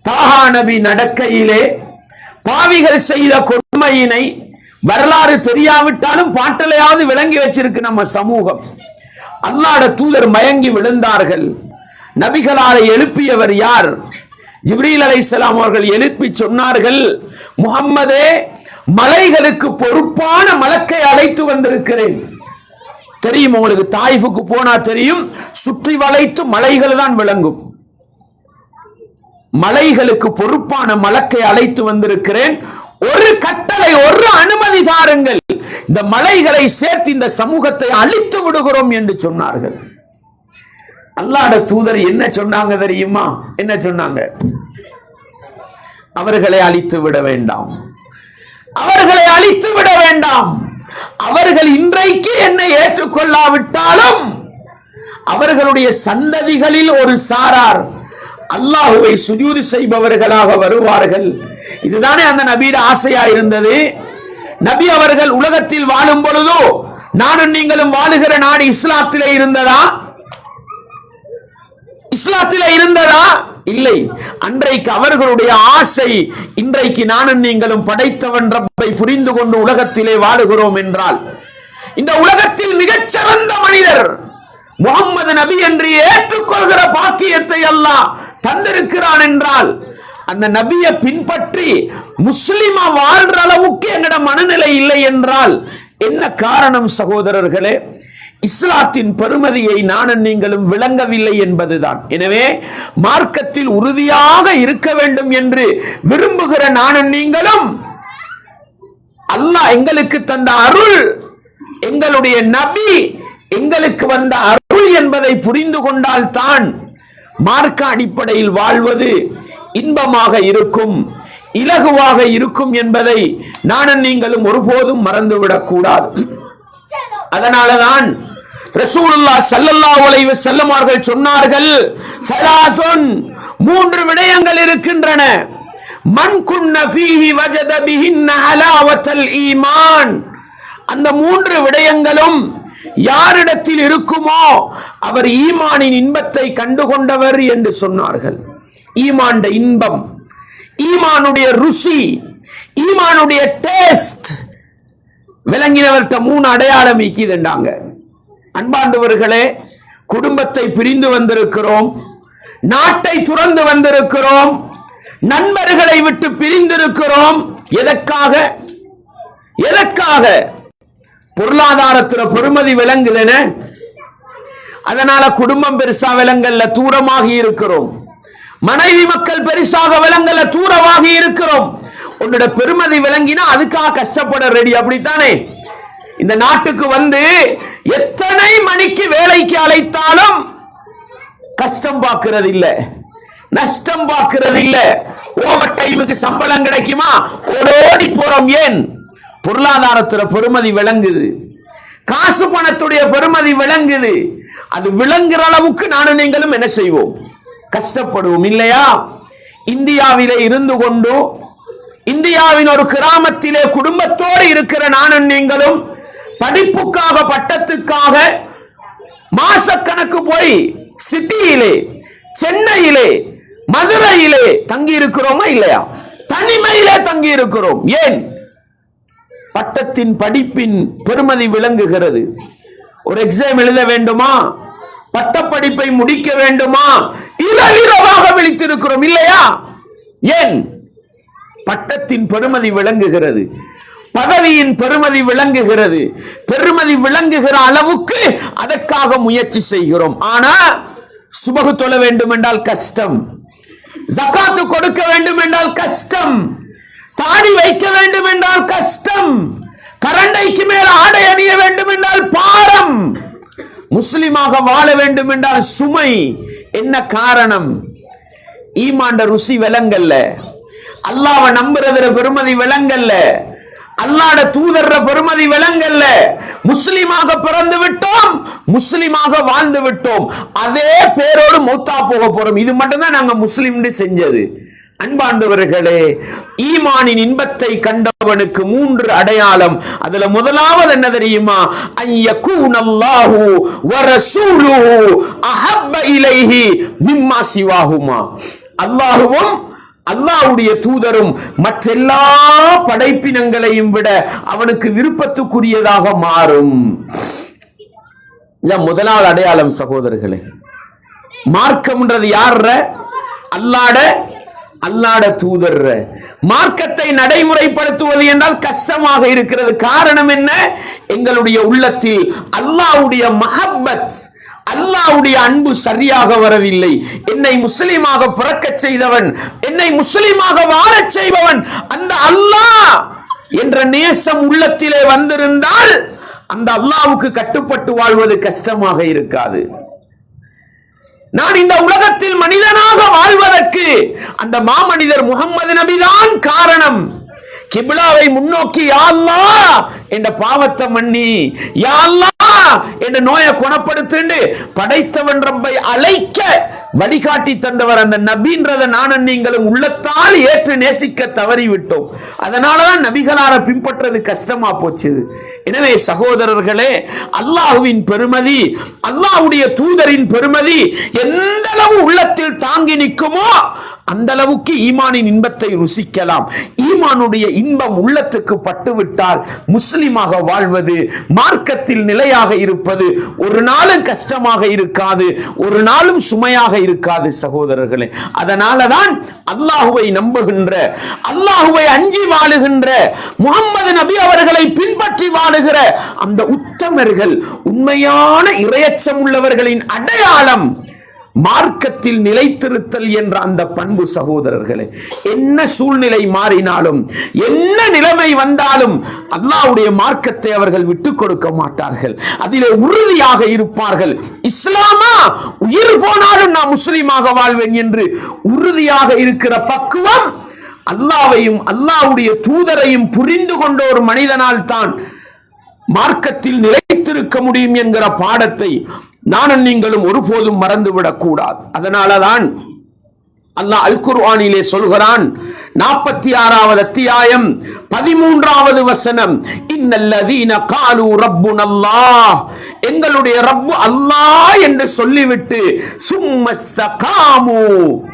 தாஹா நபி நடக்கையிலே பாவிகள் செய்த கொடுமையினை வரலாறு தெரியாவிட்டாலும் பாட்டலையாவது விளங்கி வச்சிருக்கு நம்ம சமூகம். அல்லாஹ்வுடைய தூதர் மயங்கி விழுந்தார்கள். நபிகளாரை எழுப்பியவர் யார்? ஜிப்ரீல் அலைஹிஸ்ஸலாம் அவர்கள் எழுப்பி சொன்னார்கள், முஹம்மதே, மலைகளுக்கு பொறுப்பான மலக்கை அழைத்து வந்திருக்கிறேன். தெரியும் உங்களுக்கு, தாயிஃபுக்கு போனா தெரியும், சுற்றி வளைத்து மலைகள் தான் விளங்கும். மலைகளுக்கு பொறுப்பான மலக்கை அழைத்து வந்திருக்கிறேன். ஒரு கட்டளை, ஒரு அனுமதி தாருங்கள், இந்த மலைகளை சேர்த்து இந்த சமூகத்தை அழித்து விடுகிறோம் என்று சொன்னார்கள். அல்லாஹ்வுடைய தூதர் என்ன சொன்னாங்க தெரியுமா? என்ன சொன்னாங்க? அவர்களை அழித்து விட வேண்டாம், அவர்களை அழித்து விட வேண்டாம். அவர்கள் இன்றைக்கு என்னை ஏற்றுக்கொள்ளாவிட்டாலும் அவர்களுடைய சந்ததிகளில் ஒரு சாரார் அல்லாஹ்வை சுஜூது செய்பவர்களாக வருவார்கள். இதுதானே அந்த நபியோட ஆசையா இருந்தது. நபி அவர்கள் உலகத்தில் வாழும் பொழுதோ நானும் நீங்களும் வாழுகிற நாடு இஸ்லாத்திலே இருந்ததா? இஸ்லாத்திலே இருந்ததா? இல்லை. அன்றைக்கு அவர்களுடைய ஆசை, இன்றைக்கு நானும் நீங்களும் படைத்தவன் ரப்பை புரிந்து கொண்டு உலகத்திலே வாழுகிறோம் என்றால், இந்த உலகத்தில் மிகச்சிறந்த மனிதர் முஹம்மது நபி என்று ஏற்றுக்கொள்கிற பாக்கியத்தை அல்லாஹ் தந்திருக்கிறான் என்றால், அந்த நபியை பின்பற்றி முஸ்லிமா வாழ்ற அளவுக்கு எங்கட மனநிலை இல்லை என்றால் என்ன காரணம் சகோதரர்களே? இஸ்லாத்தின் பெருமதியை நானும் நீங்களும் விளங்கவில்லை என்பதுதான். எனவே மார்க்கத்தில் உறுதியாக இருக்க வேண்டும் என்று விரும்புகிற நானும் நீங்களும் அல்லாஹ் எங்களுக்கு தந்த அருள், எங்களுடைய நபி எங்களுக்கு வந்த அருள் அருள் என்பதை புரிந்து கொண்டால் தான் மார்க்க அடிப்படையில் வாழ்வது இன்பமாக இருக்கும், இலகுவாக இருக்கும் என்பதை நானும் நீங்களும் ஒருபோதும் மறந்துவிடக் கூடாது. அதனாலதான் ரசூலுல்லாஹ் ஸல்லல்லாஹு அலைஹி வஸல்லம் அவர்கள் சொன்னார்கள், ஸலாஸுன், மூன்று விடயங்கள் இருக்கின்றன, மன் குன்ன ஃபீஹி வஜத பிஹின்ன ஹலாவத்தல் ஈமான், அந்த மூன்று விடயங்களும் யாரிடத்தில் இருக்குமோ அவர் ஈமானின் இன்பத்தை கண்டுகொண்டவர் என்று சொன்னார்கள். ஈமான் இன்பம், ஈமானுடைய ருசி, ஈமானுடைய டேஸ்ட் விளங்கினவர்கிட்ட மூணு அடையாளம் இக்கிதுண்டாங்க. அன்பாண்டவர்களே, குடும்பத்தை பிரிந்து வந்திருக்கிறோம், நாட்டை துறந்து வந்திருக்கிறோம், நண்பர்களை விட்டு பிரிந்திருக்கிறோம். எதற்காக? எதற்காக? பொருளாதாரத்துல பெருமதி விளங்குதுன, அதனால குடும்பம் பெருசா விளங்கல்ல, தூரமாகி இருக்கிறோம். மனைவி மக்கள் பெருசாக விளங்கல, தூரமாகி இருக்கிறோம். உன்னோட பெருமதி விளங்கினா அதுக்காக கஷ்டப்பட ரெடி, அப்படித்தானே? இந்த நாட்டுக்கு வந்து எத்தனை மணிக்கு வேலைக்கு அழைத்தாலும் கஷ்டம் பார்க்கிறது இல்ல, நஷ்டம் பார்க்கிறது இல்ல. ஓவர் டைமுக்கு சம்பளம் கிடைக்குமா, ஓடோடி போறோம். ஏன்? பொருளாதாரத்துல பெருமதி விளங்குது, காசு பணத்துடைய பெருமதி விளங்குது. அது விளங்குற அளவுக்கு நானும் நீங்களும் என்ன செய்வோம்? கஷ்டப்படுவோம் இல்லையா? இந்தியாவிலே இருந்து கொண்டு இந்தியாவின் ஒரு கிராமத்திலே குடும்பத்தோடு இருக்கிற நானும் நீங்களும் படிப்புக்காக, பட்டத்துக்காக மாசக்கணக்கு போய் சிட்டியிலே, சென்னையிலே, மதுரையிலே தங்கி இருக்கிறோமா இல்லையா? தனிமையிலே தங்கி இருக்கிறோம். ஏன்? பட்டத்தின் படிப்பின் பெருமதி விளங்குகிறது. ஒரு எக்ஸாம் எழுத வேண்டுமா, பட்டப்படிப்பை முடிக்க வேண்டுமா, இரவிரவாக விழித்திருக்கிறோம் இல்லையா? ஏன்? பட்டத்தின் பெருமதி விளங்குகிறது, பதவியின் பெருமதி விளங்குகிறது. பெருமதி விளங்குகிற அளவுக்கு அதற்காக முயற்சி செய்கிறோம். ஆனா சுபகு தொழ வேண்டும் என்றால் கஷ்டம், ஜகாத்து கொடுக்க வேண்டும் என்றால் கஷ்டம், தாடி வைக்க வேண்டும் என்றால் கஷ்டம், கரண்டைக்கு மேல ஆடை அணிய வேண்டும் என்றால் பாரம், முஸ்லிமாக வாழ வேண்டும் என்றால் சுமை. என்ன காரணம்? ஈமாண்ட ருசி விளங்கல்ல, அல்லாஹ்வை நம்புறதுல பெருமதி விளங்கல்ல, அல்லாஹ்ட தூதர்ற பெருமதி விளங்கல்ல. முஸ்லிமாக பிறந்து விட்டோம், முஸ்லிமாக வாழ்ந்து விட்டோம், அதே பேரோடு மௌத்தா போக போறோம். இது மட்டும்தான் நாங்க முஸ்லிம் செஞ்சது. அன்பாண்டவர்களே, ஈமானின் இன்பத்தை கண்டவனுக்கு மூன்று அடையாளம். அதுல முதலாவது என்ன தெரியுமா? அய்யகூனல்லாஹு வரசூலுஹு அஹப்ப இலைஹி மிம்மா சிவாஹுமா, அல்லாஹ்வும் அல்லாஹ்வுடைய தூதரும் மற்றெல்லா படைப்பினங்களையும் விட அவனுக்கு விருப்பத்துக்குரியதாக மாறும். முதலாவது அடையாளம் சகோதரர்களே. மார்க்கம்ன்றது யார? அல்லாஹ்ட தூதர். மார்க்கத்தை நடைமுறைப்படுத்துவது என்றால் கஷ்டமாக இருக்கிறது. காரணம் என்ன? எங்களுடைய உள்ளத்தில் அல்லாஹ்வுடைய மஹப்பத், அல்லாஹ்வுடைய அன்பு சரியாக வரவில்லை. என்னை முஸ்லிமாக பிறக்க செய்தவன், என்னை முஸ்லிமாக வாழச் செய்பவன் அந்த அல்லாஹ் என்ற நேசம் உள்ளத்திலே வந்திருந்தால் அந்த அல்லாஹ்வுக்கு கட்டுப்பட்டு வாழ்வது கஷ்டமாக இருக்காது. நான் இந்த உலகத்தில் மனிதனாக வாழ்வதற்கு அந்த மாமனிதர் முகம்மது நபிதான் காரணம். கிப்லாவை முன்னோக்கி யா அல்லாஹ் என்ற பாவத்தை மன்னி, யா அல்லாஹ் என்ற நோயை குணப்படுத்து படைத்தவன் ரப்பை அழைக்க வழிகாட்டி தந்தவர் அந்த நபின்றத நானும் நீங்களும் உள்ளத்தால் ஏற்று நேசிக்க தவறிவிட்டோம். அதனாலதான் நபிகளார பின்பற்றது கஷ்டமா போச்சு. எனவே சகோதரர்களே, அல்லாஹ்வின் பெருமதி, அல்லாஹ்வுடைய தூதரின் பெருமதி எந்த அளவு உள்ளத்தில் தாங்கி நிற்குமோ அந்த அளவுக்கு ஈமானின் இன்பத்தை ருசிக்கலாம். ஈமானுடைய இன்பம் உள்ளத்துக்கு பட்டுவிட்டால் முஸ்லிமாக வாழ்வது, மார்க்கத்தில் நிலையாக இருப்பது ஒரு நாளும் கஷ்டமாக இருக்காது, ஒரு நாளும் சுமையாக இருக்காது சகோதரர்களே. அதனாலதான் அல்லாஹுவை நம்புகின்ற, அல்லாஹுவை அஞ்சி வாழுகின்ற, முகம்மது நபி அவர்களை பின்பற்றி வாழுகிற அந்த உத்தமர்கள், உண்மையான இறையச்சம் உள்ளவர்களின் அடையாளம் மார்க்கத்தில் நிலைத்திருத்தல் என்ற அந்த பண்பு சகோதரர்களே, என்ன சூழ்நிலை மாறினாலும் என்ன நிலைமை வந்தாலும் அல்லாஹ்வுடைய மார்க்கத்தை அவர்கள் விட்டுக் கொடுக்க மாட்டார்கள். அதிலே உறுதியாக இருப்பார்கள். இஸ்லாமா, உயிர் போனாலும் நான் முஸ்லீமாக வாழ்வேன் என்று உறுதியாக இருக்கிற பக்குவம் அல்லாஹ்வையும் அல்லாஹ்வுடைய தூதரையும் புரிந்து கொண்ட ஒரு மனிதனால் தான் மார்க்கத்தில் நிலைத்திருக்க முடியும் என்கிற பாடத்தை நானும் நீங்களும் ஒருபோதும் மறந்துவிடக் கூடாது. அதனாலதான் அல்லாஹ் அல் குர்ஆனிலே சொல்கிறான், 46வது அத்தியாயம் 13வது வசனம், இன்னல்லதீன காலு ரப்புனல்லாஹ், எங்களுடைய ரப்பு அல்லாஹ் என்று சொல்லிவிட்டு சும்மஸ்தகாமு,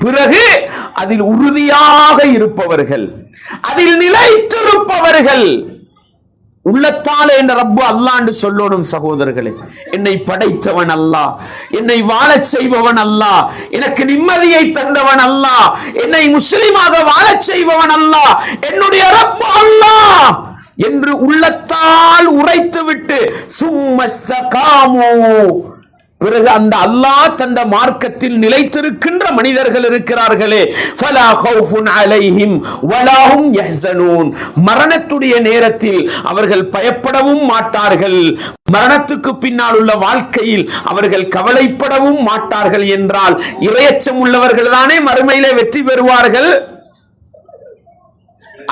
பிறகு அதில் உறுதியாக இருப்பவர்கள், அதில் நிலைத்திருப்பவர்கள். உள்ளத்தாலே என்ற ரப்பு அல்லாஹ் என்று சொல்லணும் சகோதரர்களே. என்னை படைத்தவன் அல்லாஹ், என்னை வாழச் செய்பவன் அல்லாஹ், எனக்கு நிம்மதியை தந்தவன் அல்லாஹ், என்னை முஸ்லிமாக வாழச் செய்பவன் அல்லாஹ், என்னுடைய ரப்பு அல்லாஹ் என்று உள்ளத்தால் உரைத்துவிட்டு சும்மஸ்தகாமு, பிறகு அந்த அல்லாஹ் தந்த மார்க்கத்தில் நிலைத்திருக்கின்ற மனிதர்கள் இருக்கிறார்களே, ஃபலா கௌஃபுன் அலைஹிம் வலா ஹும் யஹ்ஸனூன், மரணத்துடைய நேரத்தில் அவர்கள் பயப்படவும் மாட்டார்கள், மரணத்துக்கு பின்னால் உள்ள வாழ்க்கையில் அவர்கள் கவலைப்படவும் மாட்டார்கள் என்றால் இறையச்சம் உள்ளவர்கள் தானே மறுமையிலே வெற்றி பெறுவார்கள்.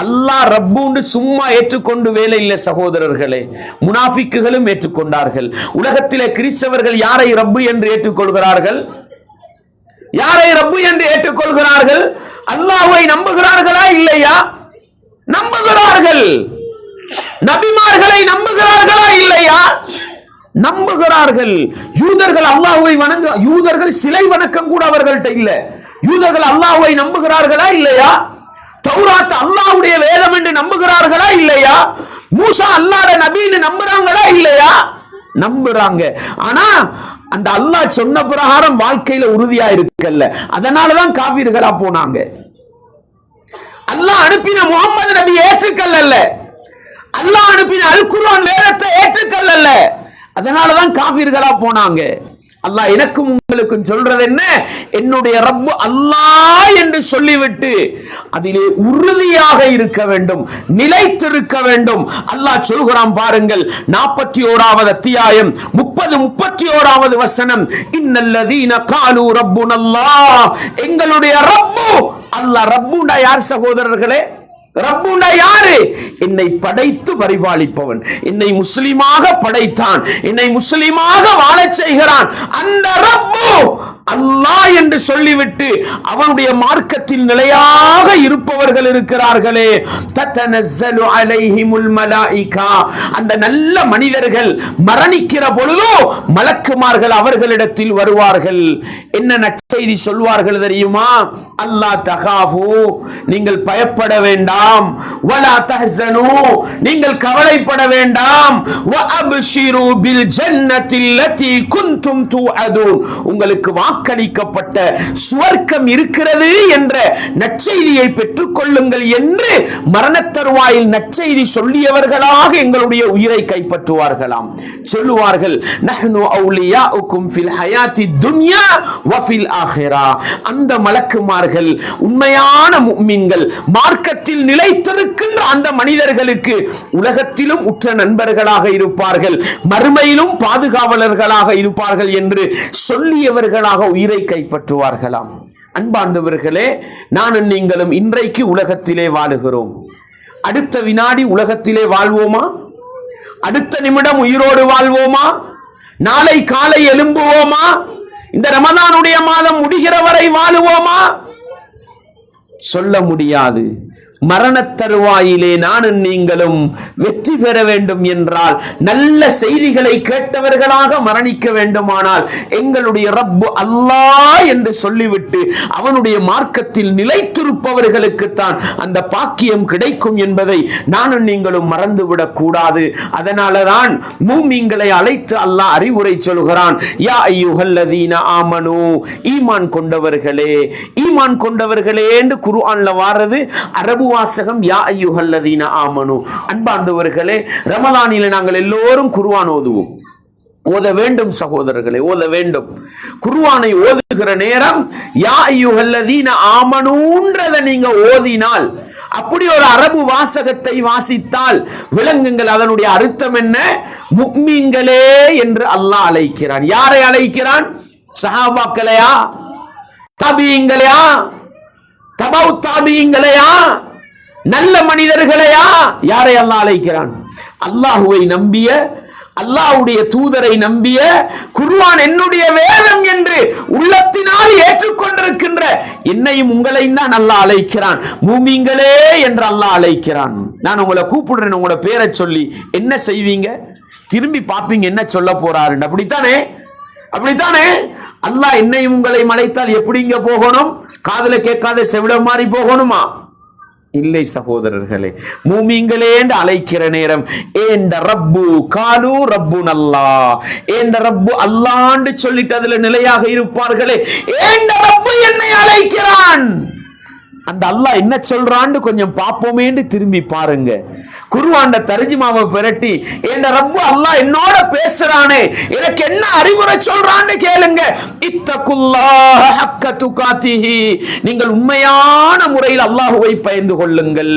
அல்லாஹ் ரப்புன்னு சும்மா ஏற்றுக்கொண்டு வேலை இல்லை சகோதரர்களே. முனாஃபிக்குகளும் ஏற்றுக்கொண்டார்கள். உலகத்திலே கிறிஸ்தவர்கள் யாரை ரப்பு என்று ஏற்றுக்கொள்கிறார்கள்? யாரை ரப்பு என்று ஏற்றுக்கொள்கிறார்கள்? அல்லாஹ்வை நம்புகிறார்களா இல்லையா? நம்புகிறார்கள். நபிமார்களை நம்புகிறார்களா இல்லையா? நம்புகிறார்கள். யூதர்கள் அல்லாஹ்வை வணங்க, யூதர்கள் சிலை வணக்கம் கூட அவர்கள்ட்ட இல்ல. யூதர்கள் அல்லாஹ்வை நம்புகிறார்களா இல்லையா? தௌராத் அல்லாஹ்வுடைய வேதம் என்று நம்புகிறார்களா இல்லையா? மூசா அல்லாஹ்வுடைய நபின்னு நம்புறாங்களா இல்லையா? நம்புறாங்க. ஆனா அந்த அல்லாஹ் சொன்ன பிரகாரம் வாழ்க்கையில உறுதியா இருக்கல்ல, அதனாலதான் காஃபிர்களா போனாங்க. அல்லாஹ் அனுப்பின முகமது நபி ஏற்றுக்கல்ல, அல்லாஹ் அனுப்பின அல் குர்ஆன் வேதத்தை ஏற்றுக்கல்ல, அதனாலதான் காஃபிர்களா போனாங்க. அல்லாஹ் எனக்கும் உங்களுக்கும் சொல்றது என்ன? என்னுடைய ரப்பு அல்லாஹ் என்று சொல்லிவிட்டு அதிலே உறுதியாக இருக்க வேண்டும், நிலைத்திருக்க வேண்டும். அல்லாஹ் சொல்கிறான் பாருங்கள், 41வது அத்தியாயம் 30-31வது வசனம், இன்னல்லதீன காலு ரப்புனல்லாஹ், எங்களுடைய ரப்பு அல்லாஹ். ரப்புண்டா யார் சகோதரர்களே? ரப்புண்டா யாரு? என்னை படைத்து பரிபாலிப்பவன், என்னை முஸ்லிமாக படைத்தான், என்னை முஸ்லிமாக வாழச் செய்கிறான் அந்த ரப்பு அல்லாஹ் என்று சொல்லிவிட்டு அவனுடைய மார்க்கத்தில் நிலையாக இருப்பவர்கள் இருக்கிறார்களே, தத்தனஸ்ஸலு அலைஹிமுல் மலாயிகா, அந்த நல்ல மனிதர்கள் மரணிக்கிற பொழுதோ மலக்குமார்கள் அவர்களிடத்தில் வருவார்கள். என்ன நற்செய்தி சொல்வார்கள் தெரியுமா? அல்லாஹ் தகாஃபு, நீங்கள் பயப்பட வேண்டாம், வலா தஹ்ஸனு, நீங்கள் கவலைப்பட வேண்டாம், வ அப்ஷிரு பில் ஜன்னத்தில் லதி குன்தும் துஅதுன், உங்களுக்கு வாக்களிக்கப்பட்ட சுவர்க்கம் இருக்கிறது என்ற நற்செய்தியை பெற்றுக் கொள்ளுங்கள் என்று மரண தருவாயில் நற்செய்தி சொல்லியவர்களாக எங்களுடைய உயிரை கைப்பற்றுவார்களாம். சொல்லுவார்கள், நஹ்னு அவுலியாஉக்கும் ஃபில் ஹயாத்தி துன்யா வ ஃபில் ஆখিরা. அந்த மலக்குமார்கள் உண்மையான முஃமின்கள், மார்க்கத்தில் நிலைத்திருக்கின்ற அந்த மனிதர்களுக்கு உலகத்திலும் உற்ற நண்பர்களாக இருப்பார்கள், மறுமையிலும் பாதுகாவலர்களாக இருப்பார்கள் என்று சொல்லியவர்களாக உயிரை கைப்பற்றுவார்களாம். அன்பார்ந்தவர்களே, நானும் நீங்களும் இன்றைக்கு உலகத்திலே வாழுகிறோம். அடுத்த வினாடி உலகத்திலே வாழ்வோமா? அடுத்த நிமிடம் உயிரோடு வாழ்வோமா? நாளை காலை எழும்புவோமா? இந்த ரமதானுடைய மாதம் முடிகிற வரை வாழுவோமா? சொல்ல முடியாது. மரண தருவாயிலே நானும் நீங்களும் வெற்றி பெற வேண்டும் என்றால், நல்ல செய்திகளை கேட்டவர்களாக மரணிக்க வேண்டுமானால், எங்களுடைய ரப்பு அல்லாஹ் என்று சொல்லிவிட்டு அவனுடைய மார்க்கத்தில் நிலைத்திருப்பவர்களுக்குத்தான் அந்த பாக்கியம் கிடைக்கும் என்பதை நானும் நீங்களும் மறந்துவிடக் கூடாது. அதனாலதான் மூமின்களை அழைத்து அல்லாஹ் அறிவுரை சொல்கிறான், யா அய்யுஹல்லதீன ஆமனு, ஈமான் கொண்டவர்களே, ஈமான் கொண்டவர்களே என்று குர்ஆன்ல வாரது அரபு வாசகம் யா அய்யுஹல்லதீன ஆமனு. அன்பார்ந்தவர்களே, ரமலானிலே நாங்கள் எல்லோரும் குர்ஆன் ஓதுவோம். ஓத வேண்டும் சகோதரர்களே, ஓத வேண்டும். குர்ஆனை ஓதுகிற நேரம் யா அய்யுஹல்லதீன ஆமனூன்றத நீங்க ஓதினால், அப்படி ஒரு அரபு வாசகத்தை வாசித்தால் விளங்குங்கள் அதனுடைய அர்த்தம் என்ன. முஃமின்களே என்று அல்லாஹ் அழைக்கிறான். யாரை அழைக்கிறான்? சஹாபாக்களையா, தாபிஈங்களையா, தபவு தாபிஈங்களையா, நல்ல மனிதர்களையா? யாரை அல்லாஹ் அழைக்கிறான்? அல்லாஹுவை நம்பிய, அல்லாஹ்வுடைய தூதரை நம்பிய, குர்ஆன் என்னுடைய வேதம் என்று உள்ளத்தினால் ஏற்றுக்கொண்டிருக்கின்ற என்னையும் உங்களையும் தான் அல்லாஹ் அழைக்கிறான். மூமின்களே என்று அல்லாஹ் அழைக்கிறான். நான் உங்களை கூப்பிடுறேன், உங்களோட பேரை சொல்லி என்ன செய்வீங்க? திரும்பி பார்ப்பீங்க என்ன சொல்ல போறாரு. அப்படித்தானே? அப்படித்தானே? அல்லாஹ் என்னையும் உங்களையும் அழைத்தால் எப்படிங்க போகணும்? காதுல கேட்காத செவிட மாதிரி போகணுமா? இல்லை சகோதரர்களே, மூமின்களே என்று அழைக்கிற நேரம் ஏண்ட ரப்பு காலு ரப்புன் அல்லாஹ், ஏண்ட ரப்பு அல்லாஹ்ன்னு சொல்லிட்டு அதுல நிலையாக இருப்பார்களே. ஏண்ட ரப்பு என்னை அழைக்கிறான், அந்த அல்லாஹ் என்ன சொல்றான்னு கொஞ்சம் பாப்போமேன்னு திரும்பி பாருங்க. குர்ஆன் தர்ஜுமாவை பிரட்டி ஏண்ட ரப்பு அல்லாஹ் என்னோட பேசுறானே, எனக்கு என்ன அறிவுரை சொல்றான்னு கேளுங்க. இத்தகுல்லாஹ ஹக்க துகாத்திஹி, நீங்கள் உண்மையான முறையில் அல்லாஹ்வை பயந்து கொள்ளுங்கள்,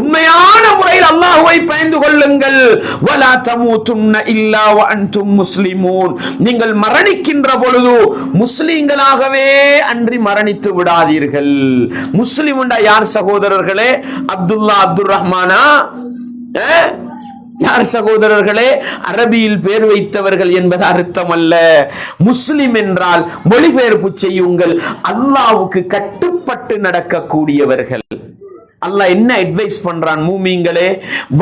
உண்மையான முறையில் அல்லாஹ்வை பயந்து கொள்ளுங்கள். வலா தமூதுன்ன இல்லா வ அன்தும் முஸ்லிமூன், நீங்கள் மரணிக்கின்ற பொழுது முஸ்லிம்களாகவே அன்றி மரணித்து விடாதீர்கள். முஸ்லிம் யார் சகோதரர்களே? அப்துல்லா அப்துல் ரஹ்மானா? யார் சகோதரர்களே? அரபியில் பேர் வைத்தவர்கள் என்பது அர்த்தம் அல்ல. முஸ்லிம் என்றால் மொழிபெயர்ப்பு செய்யுங்கள், அல்லாஹ்வுக்கு கட்டுப்பட்டு நடக்கக்கூடியவர்கள். அல்லாஹ் என்ன அட்வைஸ் பண்றான்? மூமின்களே,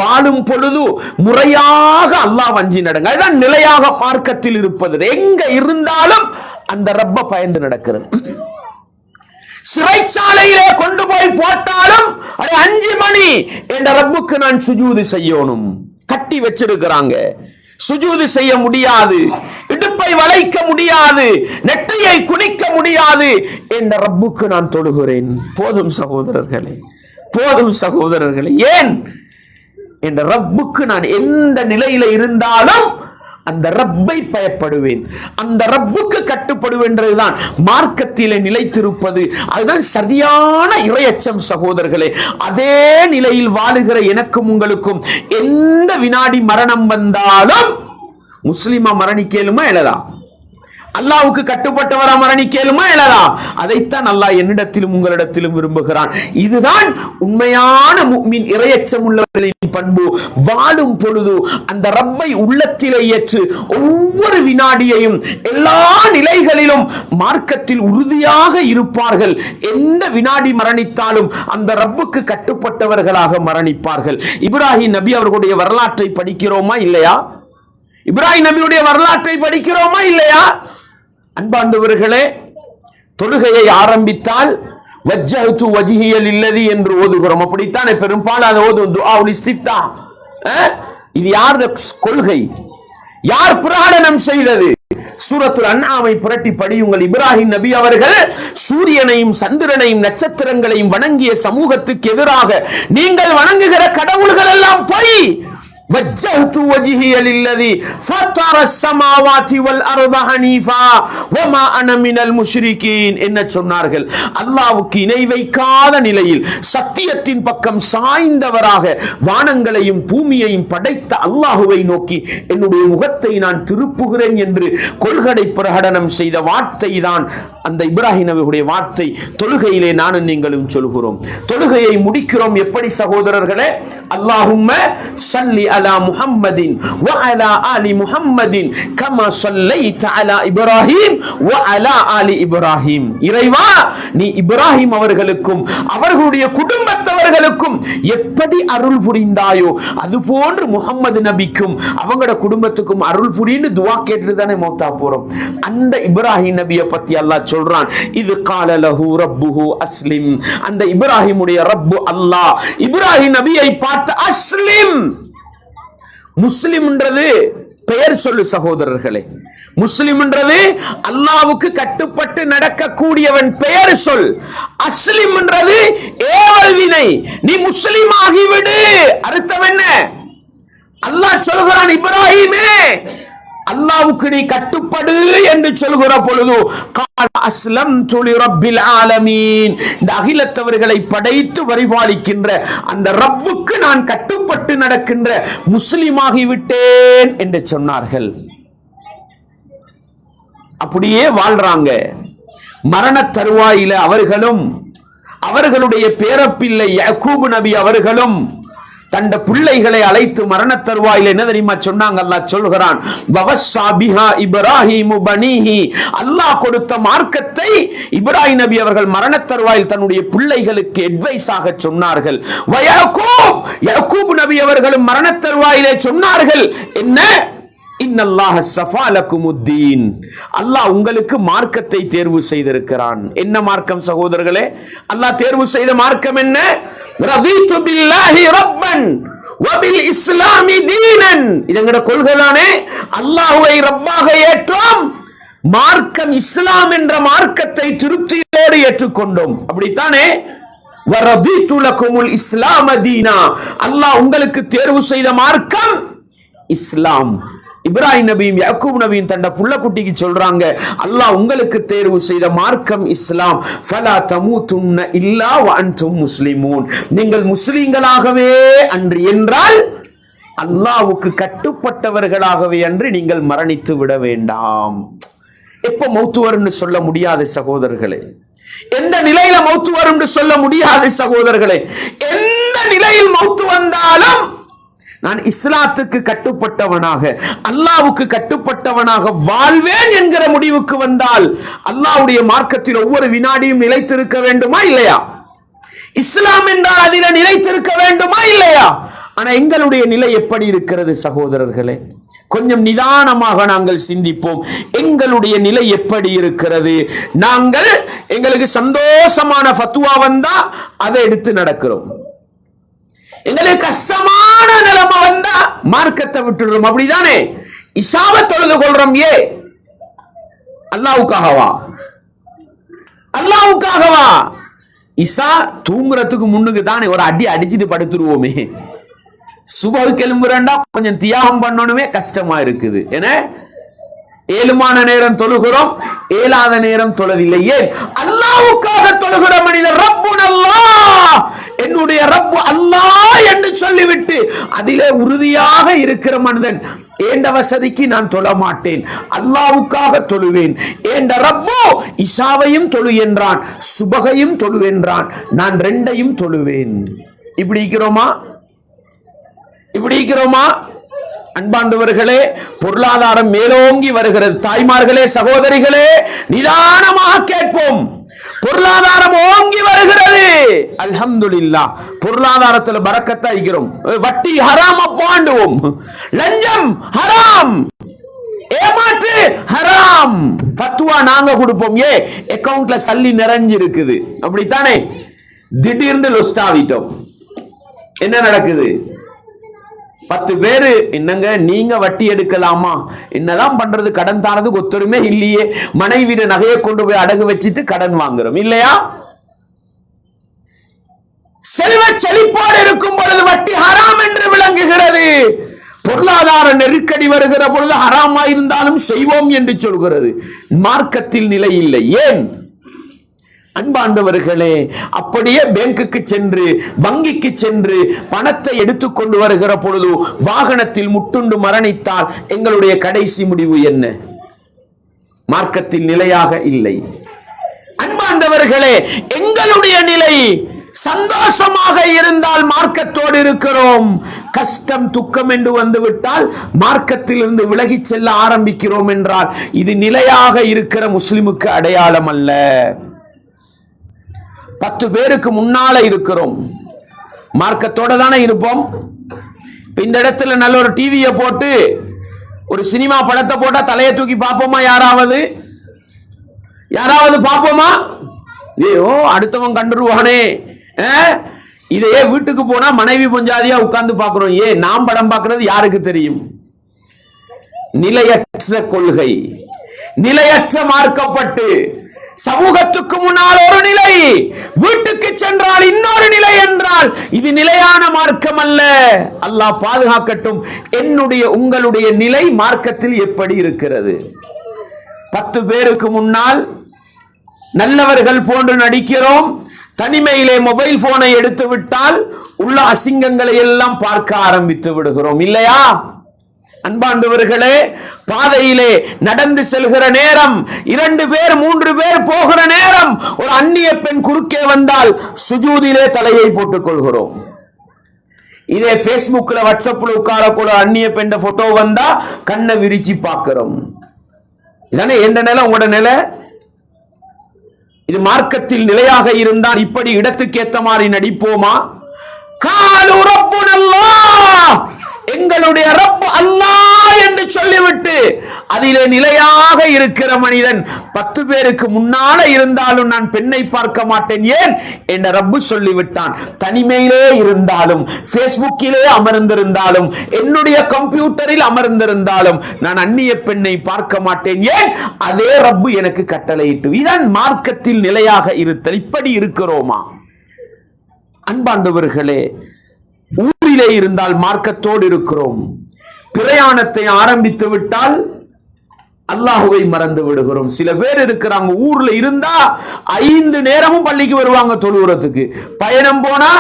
வாழும் பொழுது முறையாக அல்லாஹ் வஞ்சி நடங்க. அதுதான் நிலையாக மார்க்கத்தில் இருப்பது. எங்க இருந்தாலும் அந்த ரப்ப பயந்து நடக்கிறது. சிறைச்சாலையிலே கொண்டு போய் போட்டாலும் 5 மணி என்ற ரப்புக்கு நான் சுஜூது செய்யணும். கட்டி வச்சிருக்கிறாங்க, சுஜூது செய்ய முடியாது, இடுப்பை வளைக்க முடியாது, நெற்றியை குனிக்க முடியாது. என்ற ரப்புக்கு நான் தொழுகிறேன். போதும் சகோதரர்களே, போதும் சகோதரர்களே. ஏன்? என்ற ரப்புக்கு நான் எந்த நிலையில இருந்தாலும் அந்த ரப்பை பயப்படுவேன், அந்த ரப்புக்கு கட்டுப்படுவேன்றதுதான் மார்க்கத்திலே நிலைத்திருப்பது. அதுதான் சரியான இறையச்சம் சகோதரர்களே. அதே நிலையில் வாழுகிற எனக்கும் உங்களுக்கும் எந்த வினாடி மரணம் வந்தாலும் முஸ்லிமா மரணிக்கலுமா எழதா? அல்லாஹ்வுக்கு கட்டுப்பட்டவரா மரணிக்கலுமா எழதா? அதைத்தான் அல்லாஹ் என்னிடத்திலும் உங்களிடத்திலும் விரும்புகிறான். இதுதான் உண்மையான முஃமின், இறையச்சம் உள்ளவர்களின் பண்பு. வாழும் பொழுது அந்த ரப்பை உள்ளத்திலே ஏற்று ஒவ்வொரு வினாடியையும் எல்லா நிலைகளிலும் மார்க்கத்தில் உறுதியாக இருப்பார்கள். எந்த வினாடி மரணித்தாலும் அந்த ரப்புக்கு கட்டுப்பட்டவர்களாக மரணிப்பார்கள். இப்ராஹிம் நபி அவர்களுடைய வரலாற்றை படிக்கிறோமா இல்லையா? இப்ராஹிம் நபியுடைய வரலாற்றை படிக்கிறோமா இல்லையா? அன்பார்ந்தவர்களே, தொழுகையை ஆரம்பித்தால் வஜ்ஜஹ்து வஜ்ஹிய லில்லதி என்று ஓதுகிறோம். அப்படித்தானே பெரும்பாலும் அதை ஓதுவோம், துஆஉல் இஸ்திஃப்தா. இது யார் கொள்கை? யார் பிரகடனம் செய்தது? சூரத்துல் அன்ஆமை புரட்டி படியுங்கள். இப்ராஹிம் நபி அவர்கள் சூரியனையும் சந்திரனையும் நட்சத்திரங்களையும் வணங்கிய சமூகத்துக்கு எதிராக நீங்கள் வணங்குகிற கடவுள்கள் எல்லாம் பொய், வஜ்ஜஹ்து வஜ்ஹிய லில்லதி ஃபத்தரஸ் ஸமாவாதி வல் அர்த ஹனீஃபா வமா அன மினல் முஷ்ரிகீன் என்ன சொன்னார்கள்? அல்லாஹ்வுக்கு இணை வைக்காத நிலையில் சத்தியத்தின் பக்கம் சாய்ந்தவராக வானங்களையும் பூமியையும் படைத்த அல்லாஹ்வை நோக்கி என்னுடைய முகத்தை நான் திருப்புகிறேன் என்று கொள்கை பிரகடனம் செய்த வார்த்தை தான் அந்த இப்ராஹிம் நபியுடைய வார்த்தை. தொழுகையிலே நானும் நீங்களும் சொல்கிறோம். தொழுகையை முடிக்கிறோம் எப்படி சகோதரர்களே? அல்லாஹும்ம ஸல்லி அலா முஹம்மதின் வ அலா ஆலி முஹம்மதின் கமா ஸல்லைத அலா இப்ராஹிம் வ அலா ஆலி இப்ராஹிம். இறைவா, நீ இப்ராஹிம் அவர்களுக்கும் அவர்களுடைய குடும்பத்தவர்களுக்கும் எப்படி அருள் புரிந்தாயோ அதுபோன்று முஹம்மது நபிக்கும் அவங்களோட குடும்பத்துக்கும் அருள் புரின்னு துஆ கேட்டு தானே மௌத்தா போறோம். அந்த இப்ராஹிம் நபியை பத்தி அல்லாஹ் சொல்றான், இது கால லஹு ரப்புஹு அஸ்லிம். அந்த இப்ராஹிமுடைய ரப்பு அல்லாஹ் இப்ராஹிம் நபியை பார்த்து அஸ்லிம். முஸ்லிம் என்றது பெயர் சொல்லு சகோதரர்களே. முஸ்லிம் என்றது அல்லாஹ்வுக்கு கட்டுப்பட்டு நடக்கக்கூடியவன் பெயர் சொல். அஸ்லிம் என்றது ஏவல் வினை, நீ முஸ்லிம் ஆகிவிடு. அர்த்தம் என்ன? அல்லாஹ் சொல்கிறான், இப்ராஹிமே அல்லாஹ்வுக்கு நீ கட்டுப்படு என்று சொல்கிற பொழுது அஸ்லம்து லிரப்பில் ஆலமீன், இந்த அகிலத்தவர்களை படைத்து பரிபாலிக்கின்ற அந்த ரப்புக்கு நான் கட்டுப்பட்டு நடக்கின்ற முஸ்லிமாகி விட்டேன் என்று சொன்னார்கள். அப்படியே வாழ்றாங்க. மரண தருவாயில அவர்களும் அவர்களுடைய பேரப்பிள்ளை யாக்கூப் நபி அவர்களும் தண்ட பிள்ளைகளை அழைத்து மரண தருவாயில என்ன தெரியுமா சொன்னாங்க? அல்லாஹ் சொல்கிறான், வவஸ்ஸா பிஹா இப்ராஹீமு பனீஹி, அல்லாஹ் கொடுத்த மார்க்கத்தை இப்ராஹிம் நபி அவர்கள் மரண தருவாயில் தன்னுடைய பிள்ளைகளுக்கு அட்வைஸாக சொன்னார்கள். யாக்கூப் நபி அவர்களும் மரண தருவாயிலே சொன்னார்கள் என்ன? இன்னல்லாஹ ஸஃபா லகுமுத்தீன், அல்லாஹ் உங்களுக்கு மார்க்கத்தை தேர்வு செய்திருக்கிறான். என்ன மார்க்கம் சகோதரர்களே? அல்லாஹ் தேர்வு செய்த மார்க்கம் என்ன? ரதீது பில்லாஹி ரப்பன் வ பில் இஸ்லாமி தீனன். இதங்கட கொள்கைதானே. அல்லாஹ்வை ரப்பாக ஏற்றோம், மார்க்கம் இஸ்லாம் என்ற மார்க்கத்தை திருப்தியோடு ஏற்றுக்கொண்டோம். அப்படித்தானே? வ ரதீது லகுமுல் இஸ்லாம தீனா, அல்லாஹ் உங்களுக்கு தேர்வு செய்த மார்க்கம் இஸ்லாம். இப்ராஹிம் நபியும் யாக்கூப் நபியும் தண்ட புள்ள குட்டிக்கு சொல்றாங்க, அல்லாஹ் உங்களுக்கு தேர்வு செய்த மார்க்கம் இஸ்லாம். ஃபலா தமூதுன்ன இல்லா வ அன்தும் முஸ்லிமூன், நீங்கள் முஸ்லிம்களாகவே அன்று என்றால் அல்லாஹ்வுக்கு கட்டுப்பட்டவர்களாகவே அன்று நீங்கள் மரணித்து விட வேண்டாம். எப்ப மௌத்து வரும்னு சொல்ல முடியாது சகோதரர்களே. எந்த நிலையில மௌத்து வரும் சொல்ல முடியாது சகோதரர்களே. எந்த நிலையில் மௌத்து வந்தாலும் நான் இஸ்லாத்துக்கு கட்டுப்பட்டவனாக, அல்லாஹ்வுக்கு கட்டுப்பட்டவனாக வாழ்வேன் என்கிற முடிவுக்கு வந்தால் அல்லாஹ்வுடைய மார்க்கத்தில் ஒவ்வொரு வினாடியும் நிலைத்திருக்க வேண்டுமா இல்லையா? இஸ்லாம் என்றால் அதில் நிலைத்திருக்க வேண்டுமா இல்லையா? ஆனா எங்களுடைய நிலை எப்படி இருக்கிறது சகோதரர்களே? கொஞ்சம் நிதானமாக நாங்கள் சிந்திப்போம். எங்களுடைய நிலை எப்படி இருக்கிறது? நாங்கள் எங்களுக்கு சந்தோஷமான ஃபத்வா வந்தா அதை எடுத்து நடக்கிறோம். எங்களுக்கு கஷ்டமான நிலைமை வந்தா மார்க்கத்தை விட்டுடுறோம். அப்படிதானே? இஷாவை தொழுது கொள்றோம். அல்லாஹ்வுக்காகவா? அல்லாஹ்வுக்காகவா? இஷா தூங்குறதுக்கு முன்னுக்கு தானே ஒரு அடி அடிச்சுட்டு படுத்துருவோமே. சுபஹுக்கு எழும்புறேன்டா கொஞ்சம் தியாகம் பண்ணணுமே கஷ்டமா இருக்குது. ஏன்னா ஏழுமான நேரம் தொழுகிறோம், ஏழாத நேரம் தொழவில்லை. ஏன்? அல்லாஹ்வுக்காக தொழுகிற மனிதர் ரப்புன் அல்லாஹ், என்னுடைய ரப்பு அல்லாஹ் என்று சொல்லிவிட்டு அதிலே உறுதியாக இருக்கிற மனிதன், ஏண்ட வசதிக்கு நான் தொழ மாட்டேன், அல்லாஹ்வுக்காக தொழுவேன். ஏண்ட ரப்பு இஷாவையும் தொழு என்றான், சுபகையும் தொழு என்றான், நான் ரெண்டையும் தொழுவேன். இப்படி இருக்கிறோமா? இப்படி இருக்கிறோமா? அன்பாண்டவர்களே, பொருளாதாரம் மேலோங்கி வருகிறது. தாய்மார்களே, சகோதரிகளே, நிதானமாக கேட்போம். பொருளாதாரம் ஓங்கி வருகிறது. அல்ஹம்துலில்லாஹ். பொருளாதாரத்தில் பரக்கத்தா இருக்கிறோம். வட்டி ஹராம் அப்பாண்டுவோம், லஞ்சம் ஹராம், ஏமாற்று ஹராம். ஃபத்வா நாங்க கொடுப்போம். அக்கவுண்ட்ல சல்லி நிறைஞ்சு இருக்குது. அப்படித்தானே? திடீர்னு லொஸ்ட் ஆகிட்டோம். என்ன நடக்குது? 10 பேரு என்னங்க நீங்க வட்டி எடுக்கலாமா? என்னதான் பண்றது? கடன் தானதுக்கு ஒத்தருமே இல்லையே. மனைவிட நகையை கொண்டு போய் அடகு வச்சுட்டு கடன் வாங்குறோம் இல்லையா? செல்வ செழிப்போடு இருக்கும் பொழுது வட்டி ஹராம் என்று விளங்குகிறது. பொருளாதார நெருக்கடி வருகிற பொழுது ஹராமா இருந்தாலும் செய்வோம் என்று சொல்கிறது. மார்க்கத்தில் நிலை இல்லை. ஏன்? அன்பாண்டவர்களே, அப்படியே பேங்குக்கு சென்று வங்கிக்கு சென்று பணத்தை எடுத்துக்கொண்டு வருகிற பொழுது வாகனத்தில் முட்டுண்டு மரணித்தால் எங்களுடைய கடைசி முடிவு என்ன? மார்க்கத்தில் நிலையாக இல்லை. அன்பாண்டவர்களே, எங்களுடைய நிலை சந்தோஷமாக இருந்தால் மார்க்கத்தோடு இருக்கிறோம். கஷ்டம் துக்கம் என்று வந்துவிட்டால் மார்க்கத்தில் இருந்து விலகி செல்ல ஆரம்பிக்கிறோம் என்றால் இது நிலையாக இருக்கிற முஸ்லிமுக்கு அடையாளம் அல்ல. 10 பேருக்கு முன்னால இருக்கிறோம், மார்க்கத்தோட தானே இருப்போம். இந்த இடத்துல நல்ல ஒரு டிவியை போட்டு ஒரு சினிமா படத்தை போட்டா தலையை தூக்கி பார்ப்போமா? யாராவது பார்ப்போமா? ஐயோ அடுத்தவன் கண்டுருவானே. இதையே வீட்டுக்கு போனா மனைவி பொஞ்சாதியா உட்கார்ந்து பார்க்கிறோம். நாம் படம் பார்க்கிறது யாருக்கு தெரியும்? நிலையற்ற கொள்கை, நிலையற்ற மார்க்கப்பட்டு சமூகத்துக்கு முன்னால் ஒரு நிலை, வீட்டுக்கு சென்றால் இன்னொரு நிலை என்றால் இருந்தால் இது நிலையான மார்க்கம் அல்ல. அல்லாஹ் பாதுகாக்கட்டும். என்னுடைய உங்களுடைய நிலை மார்க்கத்தில் எப்படி இருக்கிறது? 10 பேருக்கு முன்னால் நல்லவர்கள் போன்று நடிக்கிறோம். தனிமையிலே மொபைல் போனை எடுத்து விட்டால் உள்ள அசிங்கங்களை எல்லாம் பார்க்க ஆரம்பித்து விடுகிறோம், இல்லையா? அன்பாண்டவர்களே, பாதையிலே நடந்து செல்கிற நேரம் 2 பேர் 3 பேர் போகிற நேரம் ஒரு அந்நிய பெண் குறுக்கே வந்தால் சுஜூதிலே தலையை போட்டுக் கொள்கிறோம். இதே பேஸ்புக்ல வாட்ஸ்அப்ல உட்காரக்கூட அந்நிய பெண் போட்டோ வந்தா கண்ணை விரிச்சு பார்க்கிறோம். இதானே எந்த நிலை, உங்களோட நிலை? இது மார்க்கத்தில் நிலையாக இருந்தால் இப்படி இடத்துக்கு ஏத்த மாதிரி நடிப்போமா? காலு ரப்புனல்லாஹ், எங்களுடைய ரப் அல்லாஹ் என்று சொல்லிவிட்டு அதிலே நிலையாக இருக்கிற மனிதன் 10 பேருக்கு முன்னால இருந்தாலும் நான் பெண்ணை பார்க்க மாட்டேன், ஏன் என்ற ரப்பு சொல்லிவிட்டான். தனிமையிலே இருந்தாலும், பேஸ்புக்கிலே அமர்ந்திருந்தாலும், என்னுடைய கம்ப்யூட்டரில் அமர்ந்திருந்தாலும் நான் அந்நிய பெண்ணை பார்க்க மாட்டேன், ஏன்? அதே ரப்பு எனக்கு கட்டளையிட்டு. இதான் மார்க்கத்தில் நிலையாக இருத்தல். இப்படி இருக்கிறோமா? அன்பாண்டவர்களே, ஊரிலே இருந்தால் மார்க்கத்தோடு இருக்கிறோம். பிரயாணத்தை ஆரம்பித்து விட்டால் அல்லாஹுவை மறந்து விடுகிறோம். சில பேர் இருக்கிறாங்க, ஊர்ல இருந்தா 5 நேரமும் பள்ளிக்கு வருவாங்க தொழுகிறதுக்கு. பயணம் போனா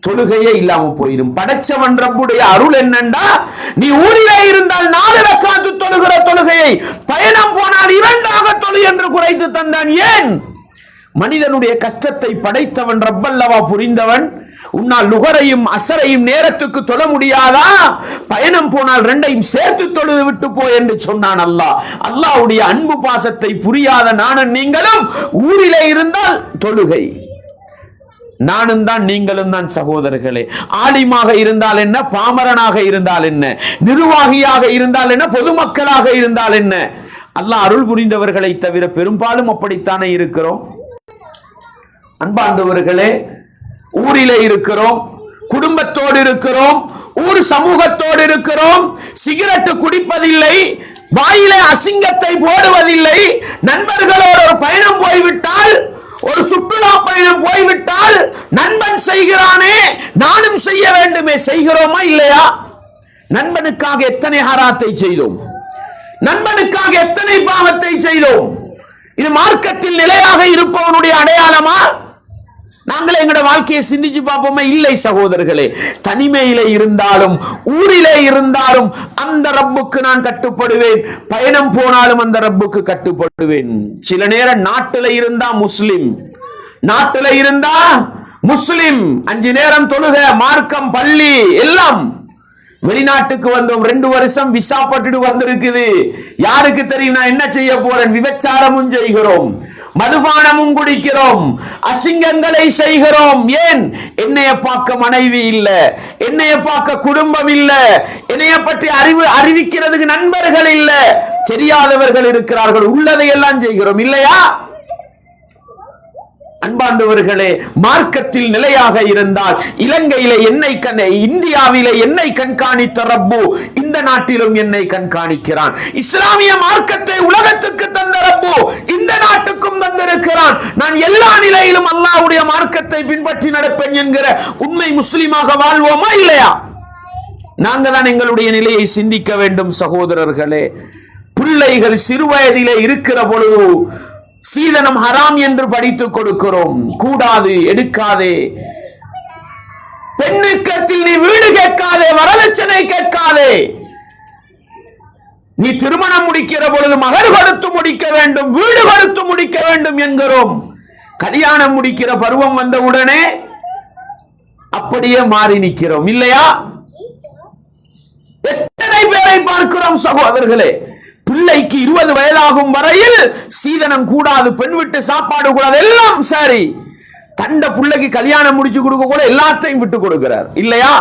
தொழுகையே இல்லாம போயிடும். படைச்சவன் ரப்புடைய அருள் என்னண்டா, நீ ஊரிலே இருந்தால் 4 ரக்காத்து தொழுகிற தொழுகையை பயணம் போனால் 2ஆக தொழு என்று குறைத்து தந்தான். ஏன்? மனிதனுடைய கஷ்டத்தை படைத்தவன் ரப்பல்லவா, புரிந்தவன். உன்னால் லுகரையும் அசரையும் நேரத்துக்கு தொழ முடியாதா? பயணம் போனால் 2ஐயும் சேர்த்து தொழுது விட்டு போ என்று சொன்னான் அல்லாஹ். அல்லாஹ்வுடைய அன்பு பாசத்தை புரியாத நானும் நீங்களும் ஊரிலே இருந்தால் தொழுகை. நானும் தான் நீங்களும் தான் சகோதரர்களே. ஆலிமாக இருந்தால் என்ன, பாமரனாக இருந்தால் என்ன, நிர்வாகியாக இருந்தால் என்ன, பொதுமக்களாக இருந்தால் என்ன, அல்லாஹ் அருள் புரிந்தவர்களை தவிர பெரும்பாலும் அப்படித்தானே இருக்கிறோம். அன்பார்ந்தவர்களே, ஊரிலே இருக்கிறோம், குடும்பத்தோடு இருக்கிறோம், ஊர் சமூகத்தோடு இருக்கிறோம். சிகரெட் குடிப்பதில்லை, வாயிலே அசிங்கத்தை போடுவதில்லை. நண்பர்களோடு ஒரு பயணம் போய்விட்டால், ஒரு சுற்றுலா பயணம் போய்விட்டால் நண்பன் செய்கிறானே நானும் செய்ய வேண்டுமே, செய்கிறோமா இல்லையா? நண்பனுக்காக எத்தனை ஹராத்தை செய்தோம், நண்பனுக்காக எத்தனை பாவத்தை செய்தோம். இது மார்க்கத்தில் நிலையாக இருப்பவனுடைய அடையாளமா? நாங்களே எங்களுடைய வாழ்க்கையை சிந்திச்சு பார்ப்போமே? இல்லை சகோதரர்களே. தனிமையிலே இருந்தாலும் ஊரிலே இருந்தாலும் அந்த ரப்புக்கு நான் கட்டுப்படுவேன். பயணம் போனாலும் அந்த ரப்புக்கு கட்டுப்படுவேன். சில நேரம் நாட்டில இருந்தா முஸ்லிம், நாட்டில இருந்தா முஸ்லிம், 5 நேரம் தொழுக, மார்க்கம், பள்ளி எல்லாம். வெளிநாட்டுக்கு வந்தோம், 2 வருஷம் விசா பட்டுட்டு வந்திருக்குது. யாருக்கு தெரியும் நான் என்ன செய்ய போறேன்? விபச்சாரமும் செய்கிறோம், மதுபானமும் குடிக்கிறோம், அசிங்கங்களை செய்கிறோம். ஏன்? என்னைய பார்க்க மனைவி இல்ல, என்னைய பார்க்க குடும்பம் இல்ல, என்னைய பற்றி அறிவிக்கிறதுக்கு நண்பர்கள் இல்ல, தெரியாதவர்கள் இருக்கிறார்கள். உள்ளதை எல்லாம் செய்கிறோம், இல்லையா? அன்பாண்டவர்களே, மார்க்கத்தில் நிலையாக இருந்தால் இலங்கையிலே என்னை இந்தியாவிலே என்னை கண்காணித்த ரப்பு இந்த நாட்டிலும் என்னை கண்காணிக்கிறான். இஸ்லாமிய மார்க்கத்தை உலகத்துக்கு தந்த ரப்பு இந்த நாட்டுக்கும் தந்திருக்கிறான். நான் எல்லா நிலையிலும் அல்லாஹ்வுடைய மார்க்கத்தை பின்பற்றி நடப்பேன் என்கிற உண்மை முஸ்லிமாக வாழ்வோமா இல்லையா? நாங்க தான் எங்களுடைய நிலையை சிந்திக்க வேண்டும் சகோதரர்களே. பிள்ளைகள் சிறுவயதிலே இருக்கிற பொழுது சீதனம் ஹராம் என்று படித்துக் கொடுக்கிறோம். கூடாது, எடுக்காதே, பெண்ணுக்கத்தில் நீ வீடு கேட்காதே, வரதட்சணை கேட்காதே, நீ திருமணம் முடிக்கிற பொழுது மகர் கொடுத்து முடிக்க வேண்டும், வீடு கொடுத்து முடிக்க வேண்டும் என்கிறோம். கல்யாணம் முடிக்கிற பருவம் வந்தவுடனே அப்படியே மாறி நிற்கிறோம், இல்லையா? எத்தனை பேரை பார்க்கிறோம் சகோதரர்களே. பிள்ளைக்கு 20 வயதாகும் வரையில் சீதனம் கூடாது, பெண் விட்டு சாப்பாடு கூடாது, எல்லாம் சரி. தண்ட பிள்ளைக்கு கல்யாணம் முடிச்சு கொடுக்க கூட எல்லாத்தையும் விட்டு கொடுக்கிறார், இல்லையா?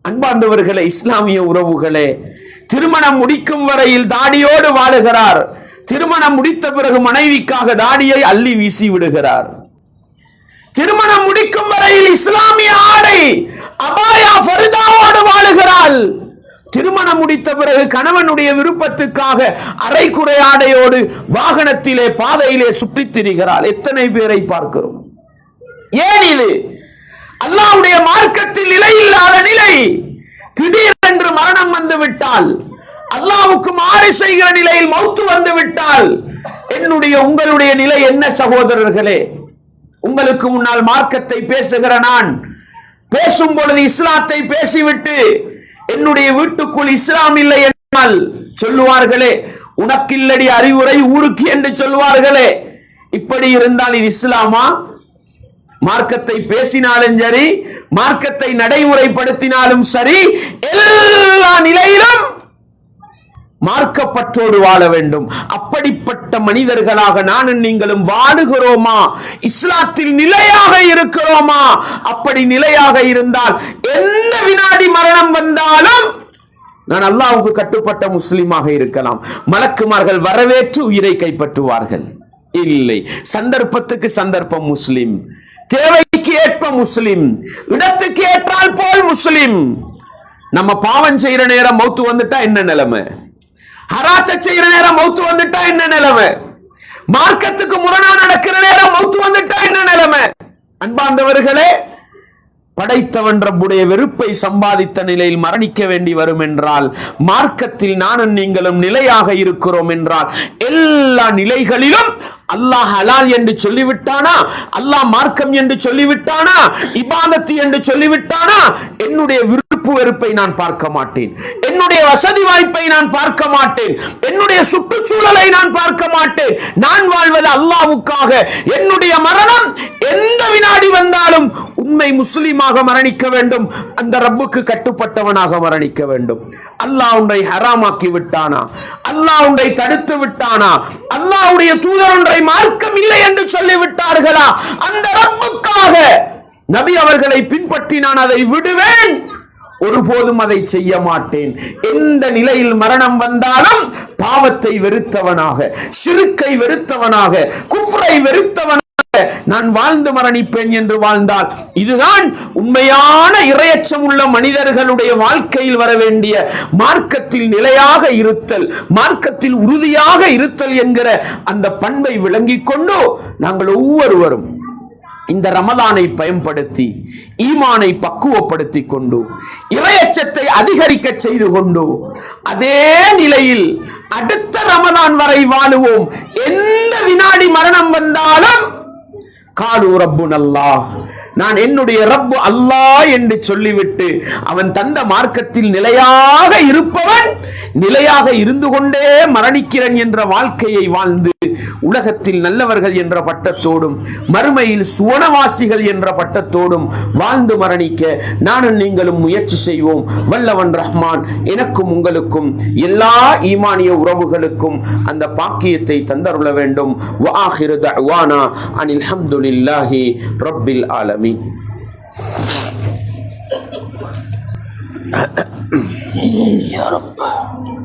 அன்பார்ந்தவர்களே, இஸ்லாமிய உறவுகளே, திருமணம் முடிக்கும் வரையில் தாடியோடு வாழுகிறார். திருமணம் முடித்த பிறகு மனைவிக்காக தாடியை அள்ளி வீசி விடுகிறார். திருமணம் முடிக்கும் வரையில் இஸ்லாமிய ஆடை அபாயா ஃபர்தாவோடு வாழுகிறாள். திருமணம் முடித்த பிறகு கணவனுடைய விருப்பத்துக்காக அரைக்குறை ஆடையோடு வாகனத்திலே பாதையிலே சுற்றித் திரிகிறாள். எத்தனை பேரை பார்க்கிறோம்? ஏன் இது? அல்லாஹ்வுடைய மார்க்கத்தில் நிலை இல்லாத நிலை, திடீரென்று மரணம் வந்து விட்டால், அல்லாஹ்வுக்கு மாறு செய்கிற நிலையில் மௌத்து வந்து விட்டால் என்னுடைய உங்களுடைய நிலை என்ன சகோதரர்களே? உங்களுக்கு முன்னால் மார்க்கத்தை பேசுகிற நான் பேசும் பொழுது இஸ்லாத்தை பேசிவிட்டு என்னுடைய வீட்டுக்குள் இஸ்லாம் இல்லை என்றால் சொல்லுவார்களே, உனக்கில்லடி அறிவுரை ஊருக்கு என்று சொல்வார்களே. இப்படி இருந்தால் இது இஸ்லாமா? மார்க்கத்தை பேசினாலும் சரி, மார்க்கத்தை நடைமுறைப்படுத்தினாலும் சரி, எல்லா நிலையிலும் மார்க்கப்பற்றோடு வாழ வேண்டும். அப்படிப்பட்ட மனிதர்களாக நானும் நீங்களும் வாழுகிறோமா? இஸ்லாத்தில் நிலையாக இருக்கிறோமா? அப்படி நிலையாக இருந்தால் எந்த வினாடி மரணம் வந்தாலும் நான் அல்லாஹ்வுக்கு கட்டுப்பட்ட முஸ்லிமாக இருக்கலாம். மலக்குமார்கள் வரவேற்று உயிரை கைப்பற்றுவார்கள். இல்லை, சந்தர்ப்பத்துக்கு சந்தர்ப்பம் முஸ்லிம், தேவைக்கு ஏற்ப முஸ்லிம், இடத்துக்கு ஏற்றால் போல் முஸ்லிம். நம்ம பாவம் செய்யற நேரம் மௌத்து வந்துட்டா என்ன நிலைமை? ஹராத்த செய்யற நேரம் மௌத்து வந்துட்டா என்ன நிலைமை? மார்க்கத்துக்கு முரணா நடக்கிற நேரம் மௌத்து வந்துட்டா என்ன நிலைமை? அன்பார்ந்தவர்களே, படைத்தவன் ரப்புடைய வெறுப்பை சம்பாதித்த நிலையில் மரணிக்க வேண்டி வரும் என்றால், மார்க்கத்தில் நானும் நீங்களும் நிலையாக இருக்கிறோம் என்றால், எல்லா நிலைகளிலும் அல்லாஹ் ஹலால் என்று சொல்லிவிட்டானா, அல்லாஹ் மார்க்கம் என்று சொல்லிவிட்டானா, இபாதத்து என்று சொல்லிவிட்டானா, என்னுடைய விருப்பு வெறுப்பை நான் பார்க்க மாட்டேன், என்னுடைய வசதி வாய்ப்பை நான் பார்க்க மாட்டேன், என்னுடைய சுற்றுச்சூழலை நான் பார்க்க மாட்டேன். நான் வாழ்வது அல்லாஹ்வுக்காக. என்னுடைய மரணம் எந்த வினாடி வந்தாலும் உண்மை முஸ்லிமாக மரணிக்க வேண்டும், அந்த ரப்புக்கு கட்டுப்பட்டவனாக மரணிக்க வேண்டும். அல்லாஹ் உன்னை ஹராமாக்கி விட்டானா, அல்லாஹ் உன்னை தடுத்து விட்டானா, அல்லாஹ்வுடைய தூதர் ஒன்றை மார்க்கம் இல்லை என்று சொல்லிவிட்டார்களா, அந்த ரப்புக்காக நபி அவர்களை பின்பற்றி நான் அதை விடுவேன், ஒருபோதும் அதை செய்ய மாட்டேன். எந்த நிலையில் மரணம் வந்தாலும் பாவத்தை வெறுத்தவனாக, ஷிர்க்கை வெறுத்தவனாக, குஃப்ரை வெறுத்தவனாக நான் வாழ்ந்து மரணிப்பேன் என்று வாழ்ந்தால், இதுதான் உண்மையான இறையச்சம் உள்ள மனிதர்களுடைய வாழ்க்கையில் வர வேண்டிய மார்க்கத்தில் நிலையாக இருத்தல், மார்க்கத்தில் உறுதியாக இருத்தல் என்கிற அந்த பண்பை விளங்கிக் கொண்டு நாங்கள் ஒவ்வொருவரும் இந்த ரமலானை பயன்படுத்தி ஈமானை பக்குவப்படுத்தி கொண்டு இறையச்சத்தை அதிகரிக்க செய்து கொண்டு அதே நிலையில் அடுத்த ரமலான் வரை வாழுவோம். எந்த வினாடி மரணம் வந்தாலும் காலு ரப்புன் அல்லாஹ், நான் என்னுடைய ரப்பு அல்லாஹ் என்று சொல்லிவிட்டு அவன் தந்த மார்க்கத்தில் நிலையாக இருப்பவன் நிலையாக இருந்து கொண்டே மரணிக்கிறேன் என்ற வாழ்க்கையை வாழ்ந்து உலகத்தில் நல்லவர்கள் என்ற பட்டத்தோடும் மறுமையில் சுவனவாசிகள் என்ற பட்டத்தோடும் வாழ்ந்து மரணிக்க நானும் நீங்களும் முயற்சி செய்வோம். வல்லவன் ரஹ்மான் எனக்கும் உங்களுக்கும் எல்லா ஈமானிய உறவுகளுக்கும் அந்த பாக்கியத்தை தந்தருள வேண்டும். வஆகிரு தஅவானா அனில் ஹம்துலில்லாஹி ரப்பில் ஆலமீன். யா ரப்.